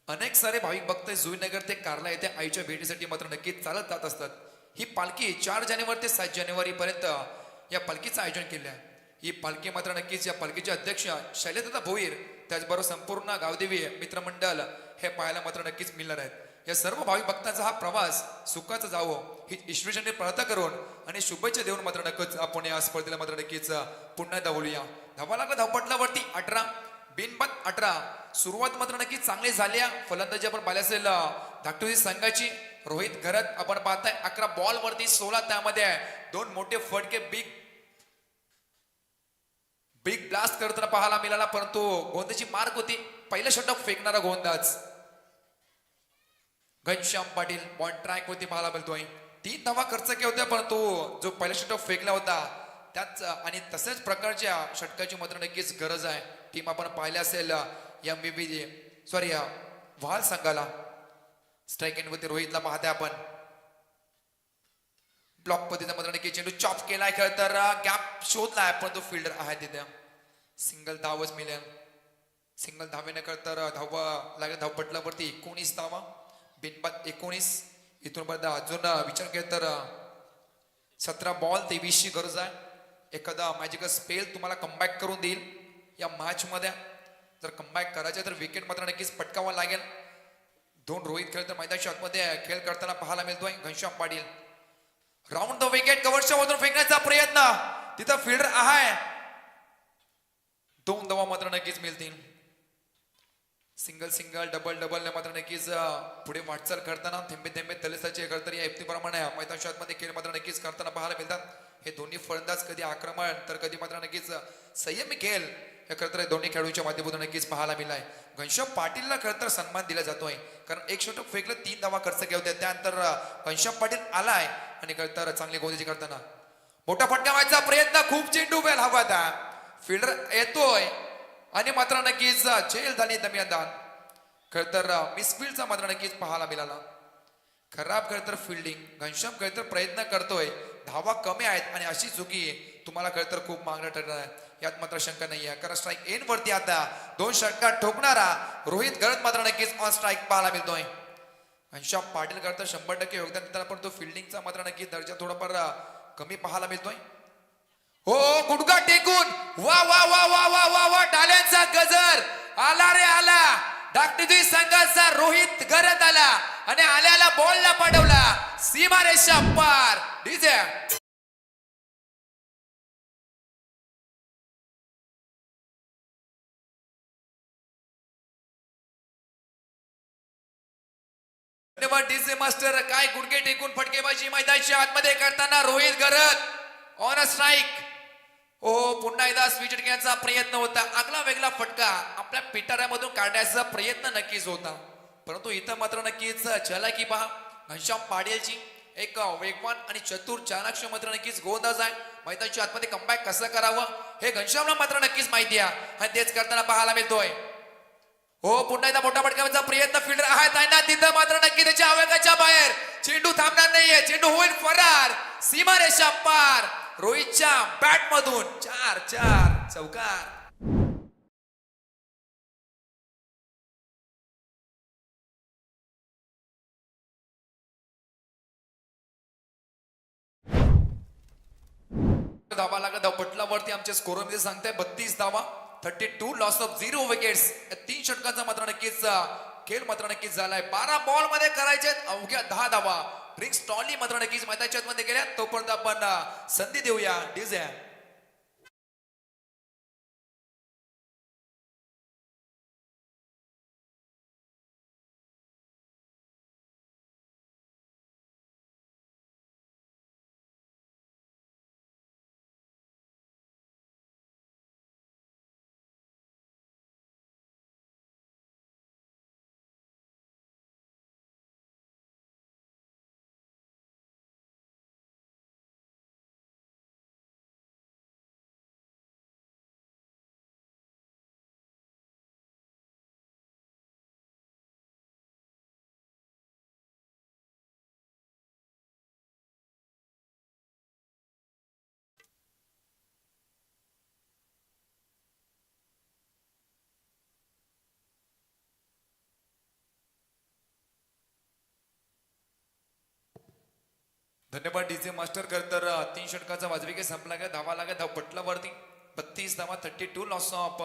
अनेक सारे भाविक भक्त जुईनगर ते कार्ला येथे आईच्या भेटीसाठी मात्र नक्कीच चालत जात असतात. ही पालखी 4 जानेवारी ते 7 जानेवारी पर्यंत या पालखीचं आयोजन केलं आहे. ही पालखी मात्र नक्कीच या पालखीचे अध्यक्ष शैलेशदादा भोईर, त्याचबरोबर संपूर्ण गावदेवी मित्रमंडळ हे पाहायला मात्र नक्कीच मिळणार आहेत. या सर्व भाविक भक्तांचा हा प्रवास सुखाचा जावो ही ईश्वराने प्रार्थना करून आणि शुभेच्छा देऊन मात्र नक्कीच आपण या स्पर्धेला मात्र नक्कीच पुन्हा एकदा बोलूया. धावा लागला, धावपटलावरती 18 बिनबाद 18. सुरुवात मात्र नक्कीच चांगली झाली. फलंदाजी आपण पाहिली असेल धाकटुजी संघाची. रोहित घरत आपण पाहताय 11 बॉल वरती 16, त्यामध्ये 2 मोठे फटके बिग ब्लास्ट करताना पाहायला मिळाला, परंतु गोंदाची मार्क होती. पहिलं षटक फेकणारा गोंदाज घनश्याम पाटील बॉल ट्रॅक होती पाहायला मिळतोय. 3 धावा खर्च केल्या होत्या, परंतु जो पहिला षटक फेकला होता त्याच आणि तसेच प्रकारच्या षटकाची मात्र नक्कीच गरज आहे. टीम आपण पाहिले असेल वाल संघाला. स्ट्राईक एंड वरती रोहितला पाहताय आपण. ब्लॉक पद्धतीचा मात्र नक्की चेंडू चॉप केलाय, खरं तर गॅप शोधलाय, परंतु फिल्डर आहे तिथे. सिंगल धावच मिळेल. सिंगल धावेने तर धावा लागेल. धावपटलावरती 19 धावा बिनबाद 19. इथून पर्यंत अजून विचार केला तर 17 बॉल 23ची गरज आहे. एखादा मॅजिकल स्पेल तुम्हाला कमबॅक करून देईल या मॅच मध्ये. जर कमबॅक करायचं तर विकेट मात्र नक्कीच पटकावा लागेल. 2 रोहित खेळ तर मैदानाच्या आतमध्ये खेळ करताना पाहायला मिळतोय. Ghanshyam Patil round the wicket कव्हरच्या मधून फेकण्याचा प्रयत्न, तिथं फिल्डर आहे. 2 धावा मात्र नक्कीच मिळतील. सिंगल डबल मात्र नक्कीच पुढे वाटचाल करताना थेंबे थेंबे तलेसाचे करतर या प्रमाणे मैदानाच्या आतमध्ये खेळ मात्र नक्कीच करताना पाहायला मिळतात. हे दोन्ही फलंदाज कधी आक्रमण तर कधी मात्र नक्कीच संयमी खेळ हे खरंतर दोन्ही खेळाडूंच्या माध्यमातून नक्कीच पाहायला मिळालाय. घनश्याम पाटीलला खरंतर सन्मान दिला जातोय, कारण 1 षटक फेकलं, 3 धावा खर्च केल्या होत्या. त्यानंतर घनश्याम पाटील आलाय आणि खरंतर चांगली गोलंदाजी करताना मोठा फटका मारायचा प्रयत्न. खूप चेंडू वेळ हवा था. फिल्डर येतोय आणि मात्र नक्कीच झेल झाली दरम्यान. खरंतर मिसफिल्डचा मात्र नक्कीच पाहायला मिळाला. खराब खरंतर फिल्डिंग. घनश्याम खरंतर प्रयत्न करतोय, धावा कमी आहेत आणि अशी चुकी तुम्हाला खरंतर खूप मागणं ठरणार आहे, यात मात्र शंका नाही आहे. कारण स्ट्राईक एन वरती आता 2 षटकात ठोकणारा रोहित घरत मात्र नक्कीच ऑन स्ट्राईक पाहायला मिळतोय. घनश्याम पाटील करता 100% योगदान देताना, पण तो फिल्डिंगचा मात्र नक्कीच दर्जा थोडाफार कमी पाहायला मिळतोय. हो गुडघा टेकून वा वा वा वा वा वा वा टाल्यांचा गजर आला रे आला. धाकटी संघाचा रोहित घरत आला आणि आल्याला बॉलला पाठवला सीमारेषा पार. डीजे धन्यवाद डीजे मास्टर. काय गुडघे टेकून फटकेबाजी मैदानाच्या आतमध्ये करताना रोहित घरत ऑन अ स्ट्राईक. हो पुन्हा एकदा विकेट घेण्याचा प्रयत्न होता. आगला वेगळा फटका आपल्या पिटाऱ्यामधून काढण्याचा प्रयत्न नक्कीच होता, परंतु इथं मात्र नक्कीच चलाकी पहा. घनश्याम पाटीलची एक वेगवान आणि चतुर चाणाक्ष मात्र नक्कीच गोलंदाज आहे. मैदानाच्या आतमध्ये कमबॅक कसं करावं हे घनश्यामला मात्र नक्कीच माहिती आहे आणि तेच करताना पाहायला मिळतोय. हो पुन्हा एकदा मोठा फटकाचा प्रयत्न. फिल्डर आहेत ना तिथं मात्र नक्की त्याच्या आवेगाच्या बाहेर. चेंडू थांबणार नाहीये, चेंडू होईल फरार सीमारेषा पार. रोहितच्या बॅट मधून 4 चौकार. धावा लागला. धावपटलावरती आमच्या स्कोर मध्ये सांगताय 32 धावा, 32 लॉस ऑफ 0 विकेट्स. 3 षटकांचा मात्र नक्कीच खेळ मात्र नक्कीच झालाय. 12 बॉल मध्ये करायचे अवघ्या 10 धावा. रिंग स्टॉली मात्र नक्कीच मैदानाच्या आतमध्ये गेल्या. तोपर्यंत आपण संधी देऊया डीजे. धन्यवाद डीजे मास्टर. कर तर 3 षटकाचा वाजविकेट संपला गया. धावा लागल्या धाव पटलावरती 32 धावा. 32 लॉस ऑफ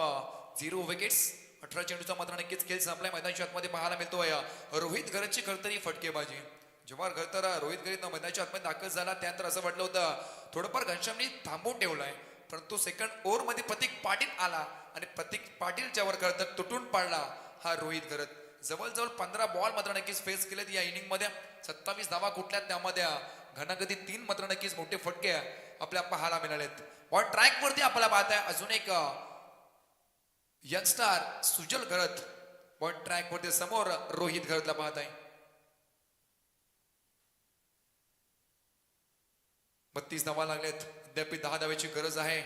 0 विकेट्स. 18 चेंडूचा मात्र नक्कीच खेळ संपलाय. मैदानाच्या आतमध्ये पाहायला मिळतोय रोहित घरतची खरतरी फटकेबाजी. जेव्हा खरतर रोहित घरीत मैदानाच्या आतमध्ये दाखल झाला त्यानंतर असं वाटलं होतं थोडंफार घनश्यामनी थांबवून ठेवलाय, परंतु सेकंड ओव्हर मध्ये प्रतीक पाटील आला आणि प्रतीक पाटीलच्या वर खरतर तुटून पाडला हा रोहित घरत. जवळजवळ 15 बॉल मात्र नक्कीच फेस केलेत या इनिंग मध्ये. 27 धावा कुठल्या त्यामध्ये घनागती 3 मात्र नक्कीच मोठे फटके आपल्या पाहायला मिळालेत. बॉल ट्रॅक वरती आपल्याला पाहत आहे अजून एक यंगस्टार सुजल घरत. बॉल ट्रॅक वरती समोर रोहित घरतला पाहत आहे. 32 धावा लागलेत. अद्याप 10 धावेची गरज आहे.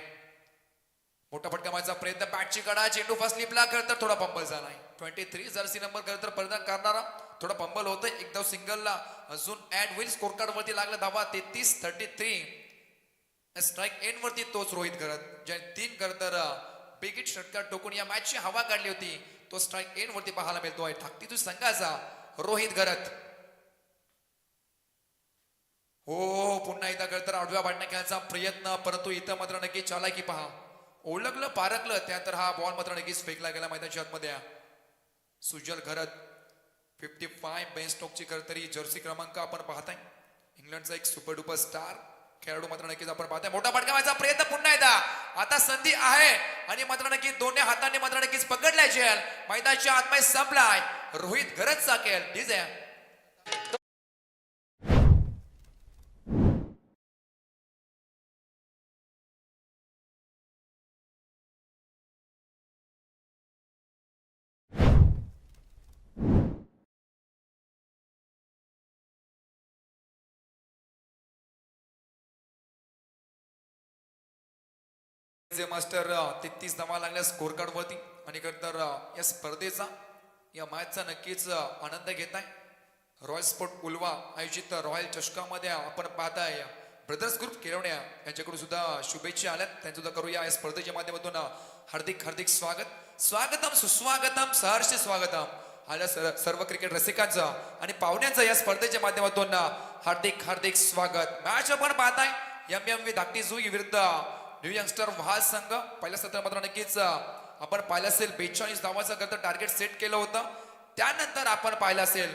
मोठा फटका मारायचा प्रयत्न. बॅटची कडा चेंडू फर्स्ट स्लिपला खरतर थोडा पंबल झालाय. 23 जर्सी नंबर खरतर परिधान करणारा थोडा पंबल होतोय. एकदा सिंगलला अजून ऍड होईल. स्कोर कार्ड वरती लागला धावा 33. स्ट्राईक एंड वरती तोच रोहित घरत ज्या 3 खरतर बिगिट षटकार टोकून या मॅचची हवा काढली होती तो स्ट्राईक एंड वरती पाहायला मिळतोय. ठाकती संघाचा रोहित घरत. हो पुन्हा एकदा खरतर आडव्या भांडण्या खेळायचा प्रयत्न, परंतु इथं मात्र नक्की चालाकी पहा. ओळखलं पारखलं त्यानंतर हा बॉल मात्र नक्कीच फेकला गेला मैदानाच्या आतमध्ये. सुजल घरत 55 बेन स्टोकची खरतरी जर्सी क्रमांक आपण पाहताय. इंग्लंडचा एक सुपर डुपर स्टार खेळाडू मात्र नक्कीच आपण पाहताय. मोठा फटका मारायचा प्रयत्न पुन्हा एकदा. आता संधी आहे आणि मात्र नक्की दोन्ही हातांनी मात्र नक्कीच पकडलाय झेल. मैदानाच्या आतमध्ये संपलाय रोहित घरतचा खेळ. डीजे मास्टर 33 धावा लागल्या स्कोर कार्ड वरती आणि खरतर या स्पर्धेचा या मॅचचा नक्कीच आनंद घेताय. रॉयल स्पोर्ट उल्वा आयोजित रॉयल चषकामध्ये आपण पाहताय ब्रदर्स ग्रुप केळवण्या यांच्याकडून सुद्धा शुभेच्छा आल्यात. त्यांचं सुद्धा करूया या स्पर्धेच्या माध्यमातून हार्दिक स्वागत. स्वागतम सुस्वागतम सहर्ष स्वागतम आल्या सर्व क्रिकेट रसिकांचं आणि पाहुण्यांचं या स्पर्धेच्या माध्यमातून हार्दिक स्वागत. मॅच आपण पाहताय MMV धाकटी जुई विरुद्ध न्यू यंगस्टर वाल संघ. पहिल्या सत्र मात्र नक्कीच आपण पाहिलं असेल 42 धावाचं करता टार्गेट सेट केलं होतं. त्यानंतर आपण पाहिलं असेल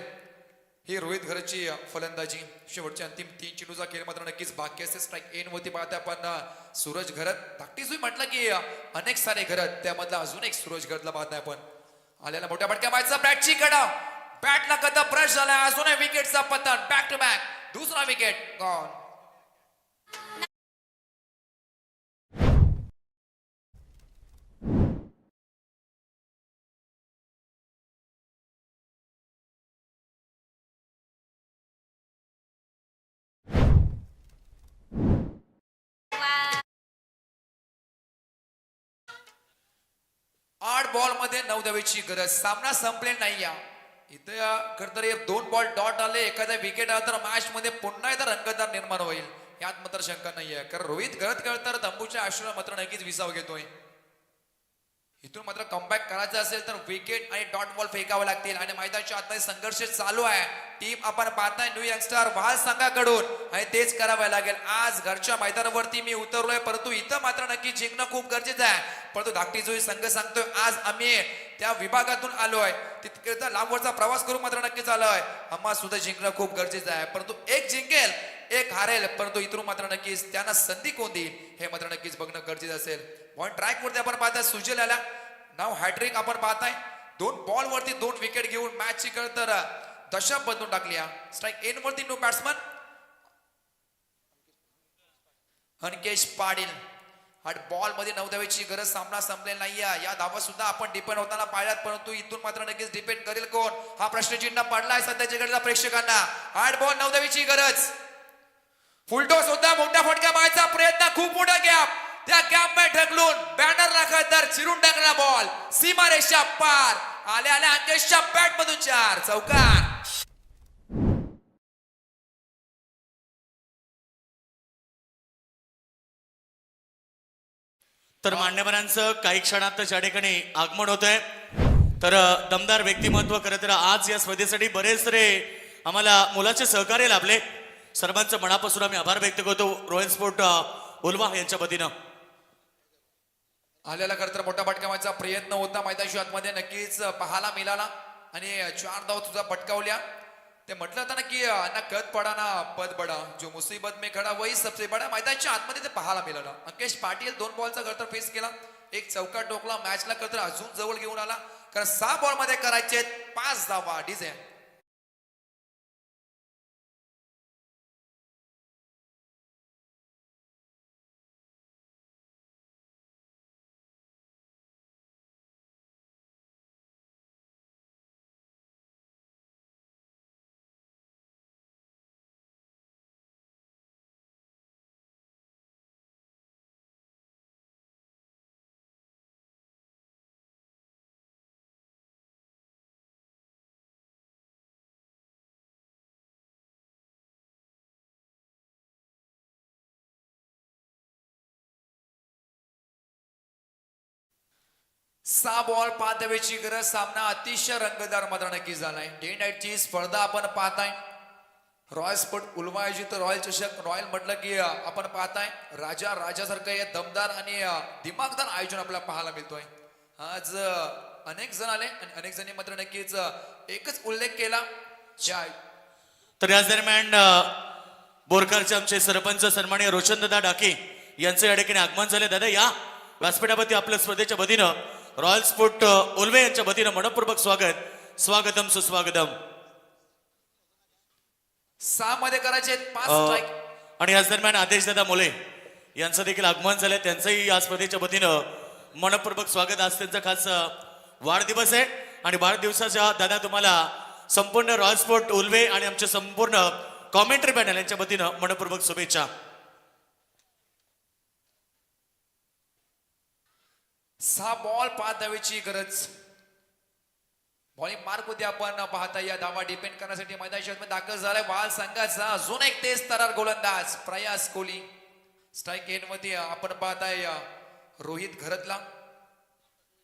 ही रोहित घरची फलंदाजी. शेवटच्या अंतिम 3 चेंडूचा खेळ मात्र नक्कीच बाकी असेल. स्ट्राईक एंड वरती पाहता आपण सूरज घरत. धाकटी जुई म्हटलं की अनेक सारे घरत त्यामधला अजून एक सूरज घरतला पाहताय आपण. आलेला मोठ्या फटक्या मारायचा बॅटची कडा. बॅटला कदा ब्रश झाला. अजून विकेटचा पतन. बॅक टू बॅक दुसरा विकेट गॉन. बॉल मध्ये 9 धावेची गरज. सामना संपले नाही या इथं खरतर 2 बॉल डॉट आले. एखादा विकेट आला तर मॅच मध्ये पुन्हा एकदा रंगतदार निर्माण होईल यात मात्र शंका नाहीये. कारण रोहित घरत तर तंबूच्या आश्रय मात्र नक्कीच विसाव घेतोय. इथून मात्र कमबॅक करायचं असेल तर विकेट आणि डॉट बॉल फेकावे लागतील आणि मैदानाच्या आतमध्ये संघर्ष चालू आहे. टीम आपण पाहताय न्यू यंगस्टर वाल संघाकडून आणि तेच करावं लागेल. आज घरच्या मैदानावरती मी उतरलोय परंतु इथं मात्र नक्की जिंकणं खूप गरजेचं आहे. परंतु धाकटी जोई संघ सांगतोय आज आम्ही त्या विभागातून आलोय तितकेचा लांबवरचा प्रवास करून मात्र नक्कीच आलोय. आम्हाला सुद्धा जिंकणं खूप गरजेचं आहे. परंतु एक जिंकेल एक हारेल परंतु इथून मात्र नक्कीच त्यांना संधी कोण देईल हे मात्र नक्कीच बघणं गरजेचं असेल. पॉइंट ट्रॅक वरती आपण पाहताय सुजल आला नाव हॅट्रिक आपण पाहताय 2 बॉल वरती 2 विकेट घेऊन मॅच ची तर दशा बदलून टाकली. स्ट्राईक एन वरती नो बॅट्समन अनकेश पाटील. आणि बॉल मध्ये 9 धावेची गरज सामना संपलेला नाहीये. या धावा सुद्धा आपण डिपेंड होताना पाहिल्यात परंतु इथून मात्र नक्कीच डिपेंड करेल कोण हा प्रश्नचिन्ह पडलाय सध्याच्या घडीला प्रेक्षकांना. 8 बॉल 9 धावेची गरज. फुलटॉस सुद्धा मोठा फटका मारायचा प्रयत्न खूप मोठा गॅप त्या गॅप मध्ये ढकलून बॅनर राखत तर चिरून टाकला बॉल सीमारेषा पार आल्या आल्या अंकेशच्या बॅट मधून 4 चौकार. तर मान्यवरांचं काही क्षणात या ठिकाणी आगमन होत आहे. तर दमदार व्यक्तिमत्व खरं तर आज या स्पर्धेसाठी बरेच रे आम्हाला मुलाचे सहकार्य लाभले. सर्वांचं मनापासून आम्ही आभार व्यक्त करतो रॉयल स्पोर्ट उल्वा यांच्या वतीनं. आल्याला खरं तर मोठा फटका मारायचा प्रयत्न होता मैदानाच्या आतमध्ये नक्कीच पाहायला मिळाला आणि 4 धावा तुझा पटकावल्या. ते म्हटलं होतं ना की ना कद पडा ना पद बडा जो मुसीबत में खडा वही सबसे बडा. मैदानाच्या आतमध्ये ते पाहायला मिळालं. अंकेश पाटील 2 बॉलचा खरं तर फेस केला एक चौका टोकला मॅचला खरं तर अजून जवळ घेऊन आला कारण 6 बॉल मध्ये करायचे 5 धावा डिझाईन. सहा बॉल 5 धावेची गरज. सामना अतिशय रंगतदार मात्र नक्की झालाय. डे नाईट ची स्पर्धा आपण पाहताय रॉयल स्पोर्ट उल्वा आयोजित रॉयल चषक. रॉयल म्हटलं की आपण पाहताय राजासारखं हे दमदार आणि दिमागदार आयोजन आपल्याला पाहायला मिळतोय. आज अनेक जण आले आणि अनेक जणी मात्र नक्कीच एकच उल्लेख केला. तर याच दरम्यान बोरकरचे आमचे सरपंच सन्माननीय रोशनदादा डाके यांचं या ठिकाणी आगमन झाले. दादा या व्यासपीठावरती आपल्या स्पर्धेच्या वतीनं रॉयल स्पोर्ट उल्वे यांच्या वतीनं मनपूर्वक स्वागतम सुस्वागतम. 6 मध्ये करायचे 5 स्ट्राईक. आणि याच दरम्यान आदेशदादा मोले यांचं देखील आगमन झालंय. त्यांचंही या स्पर्धेच्या वतीनं मनपूर्वक स्वागत. आज त्यांचा खास वाढदिवस आहे आणि वाढदिवसाच्या दादा तुम्हाला संपूर्ण रॉयल स्पोर्ट उल्वे आणि आमच्या संपूर्ण कॉमेंट्री पॅनल यांच्या वतीनं मनपूर्वक शुभेच्छा. 6 बॉल 5 धावेची गरज. बॉलिंग मार्क होते आपण पाहता या धावा डिपेंड करण्यासाठी मैदानात दाखल झालाय वाल संघाचा अजून एक तेज तरार गोलंदाज प्रयास कोहली. स्ट्राईक एन मध्ये आपण पाहताय रोहित घरतला.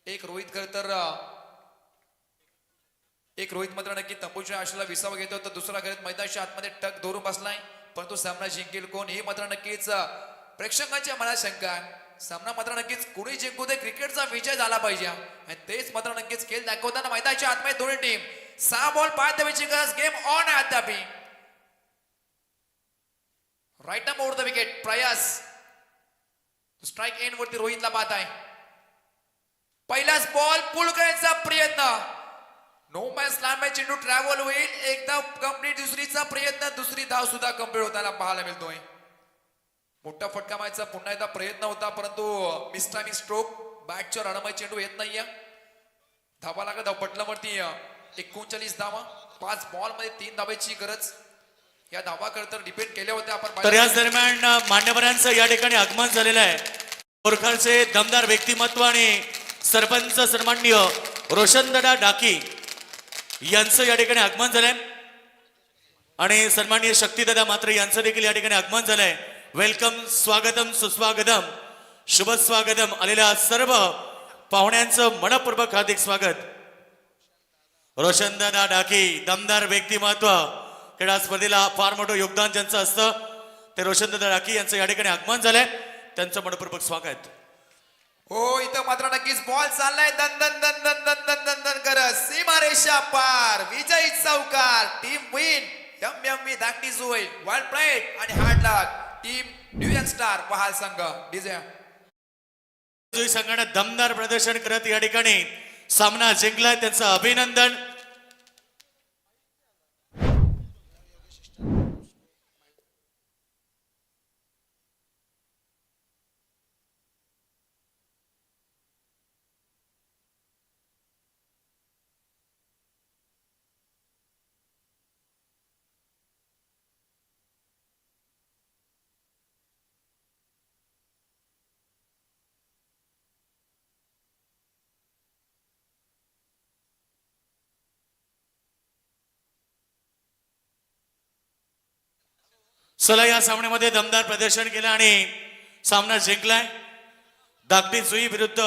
एक रोहित खर तर एक रोहित मात्र नक्की तंबूच्या आशेला विसावा घेतो तर दुसरा घरात मैदानाच्या आतमध्ये टक धरून बसलाय. परंतु सामना जिंकेल कोण हे मात्र नक्कीच प्रेक्षकांच्या मनात शंका आहे. सामना मात्र नक्कीच कुणी जिंकू दे क्रिकेटचा विजय झाला पाहिजे आणि तेच मात्र नक्कीच खेळ दाखवताना मैदानाच्या आतमध्ये दोन्ही टीम. 6 बॉल 5 धावेची गरज. गेम ऑन आहे अद्याप. राईट ओव्हर द विकेट प्रयास. स्ट्राईक एंड वरती रोहितला पाहत आहे. पहिलाच बॉल पुल करायचा प्रयत्न. नो मॅच लँड मॅच चेंडू ट्रॅव्हल होईल. एकदा कंप्लीट दुसरीचा प्रयत्न. दुसरी धाव सुद्धा कंप्लीट होताना पाहायला मिळतोय. मोठा फटका मारायचा पुन्हा एकदा प्रयत्न होता परंतु मिस्टाइम स्ट्रोक. बॅटच्या रणमय चेंडू येत नाहीये. धावा लागत धाव पटलावरती 39 धावा 5 बॉल मध्ये 3 धावेची गरज. या धावा तर डिपेंड केल्या होत्या आपण. तर याच दरम्यान मान्यवरांचं या ठिकाणी आगमन झालेलं आहे. बोरकरचे दमदार व्यक्तिमत्व आणि सरपंच सन्माननीय रोशनदादा डाकी यांचं या ठिकाणी आगमन झालंय आणि सन्माननीय शक्तीदादा मात्र यांचं देखील या ठिकाणी आगमन झालंय. वेलकम स्वागतम सुस्वागतम शुभ स्वागतम. आलेल्या सर्व पाहुण्यांचं मनपूर्वक हार्दिक स्वागत. रोशनदादा डाकी दमदार व्यक्तिमत्व, क्रीडा स्पर्धेला फार मोठं योगदान ज्यांचं असतं ते रोशनदादा डाकी यांचं या ठिकाणी आगमन झालंय. त्यांचं मनपूर्वक स्वागत. हो इथं मात्र नक्कीच बॉल चाललाय दन दन दन दन दन दन दन दन करत सीमारेषा पार. विजयी चौकार टीम विन एमएमवी धाकटी जुईल वर्ल्ड प्राईड आणि हार्ड लक टीम न्यू यंग स्टार बहाल संघ डिझायर. जुई संघाने दमदार प्रदर्शन करत या ठिकाणी सामना जिंकलाय. त्यांचं अभिनंदन. चला या सामन्यामध्ये दमदार प्रदर्शन केलं आणि सामना जिंकलाय. धाकटी जुई विरुद्ध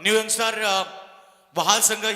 न्यू यंग स्टार बहाल संघ ही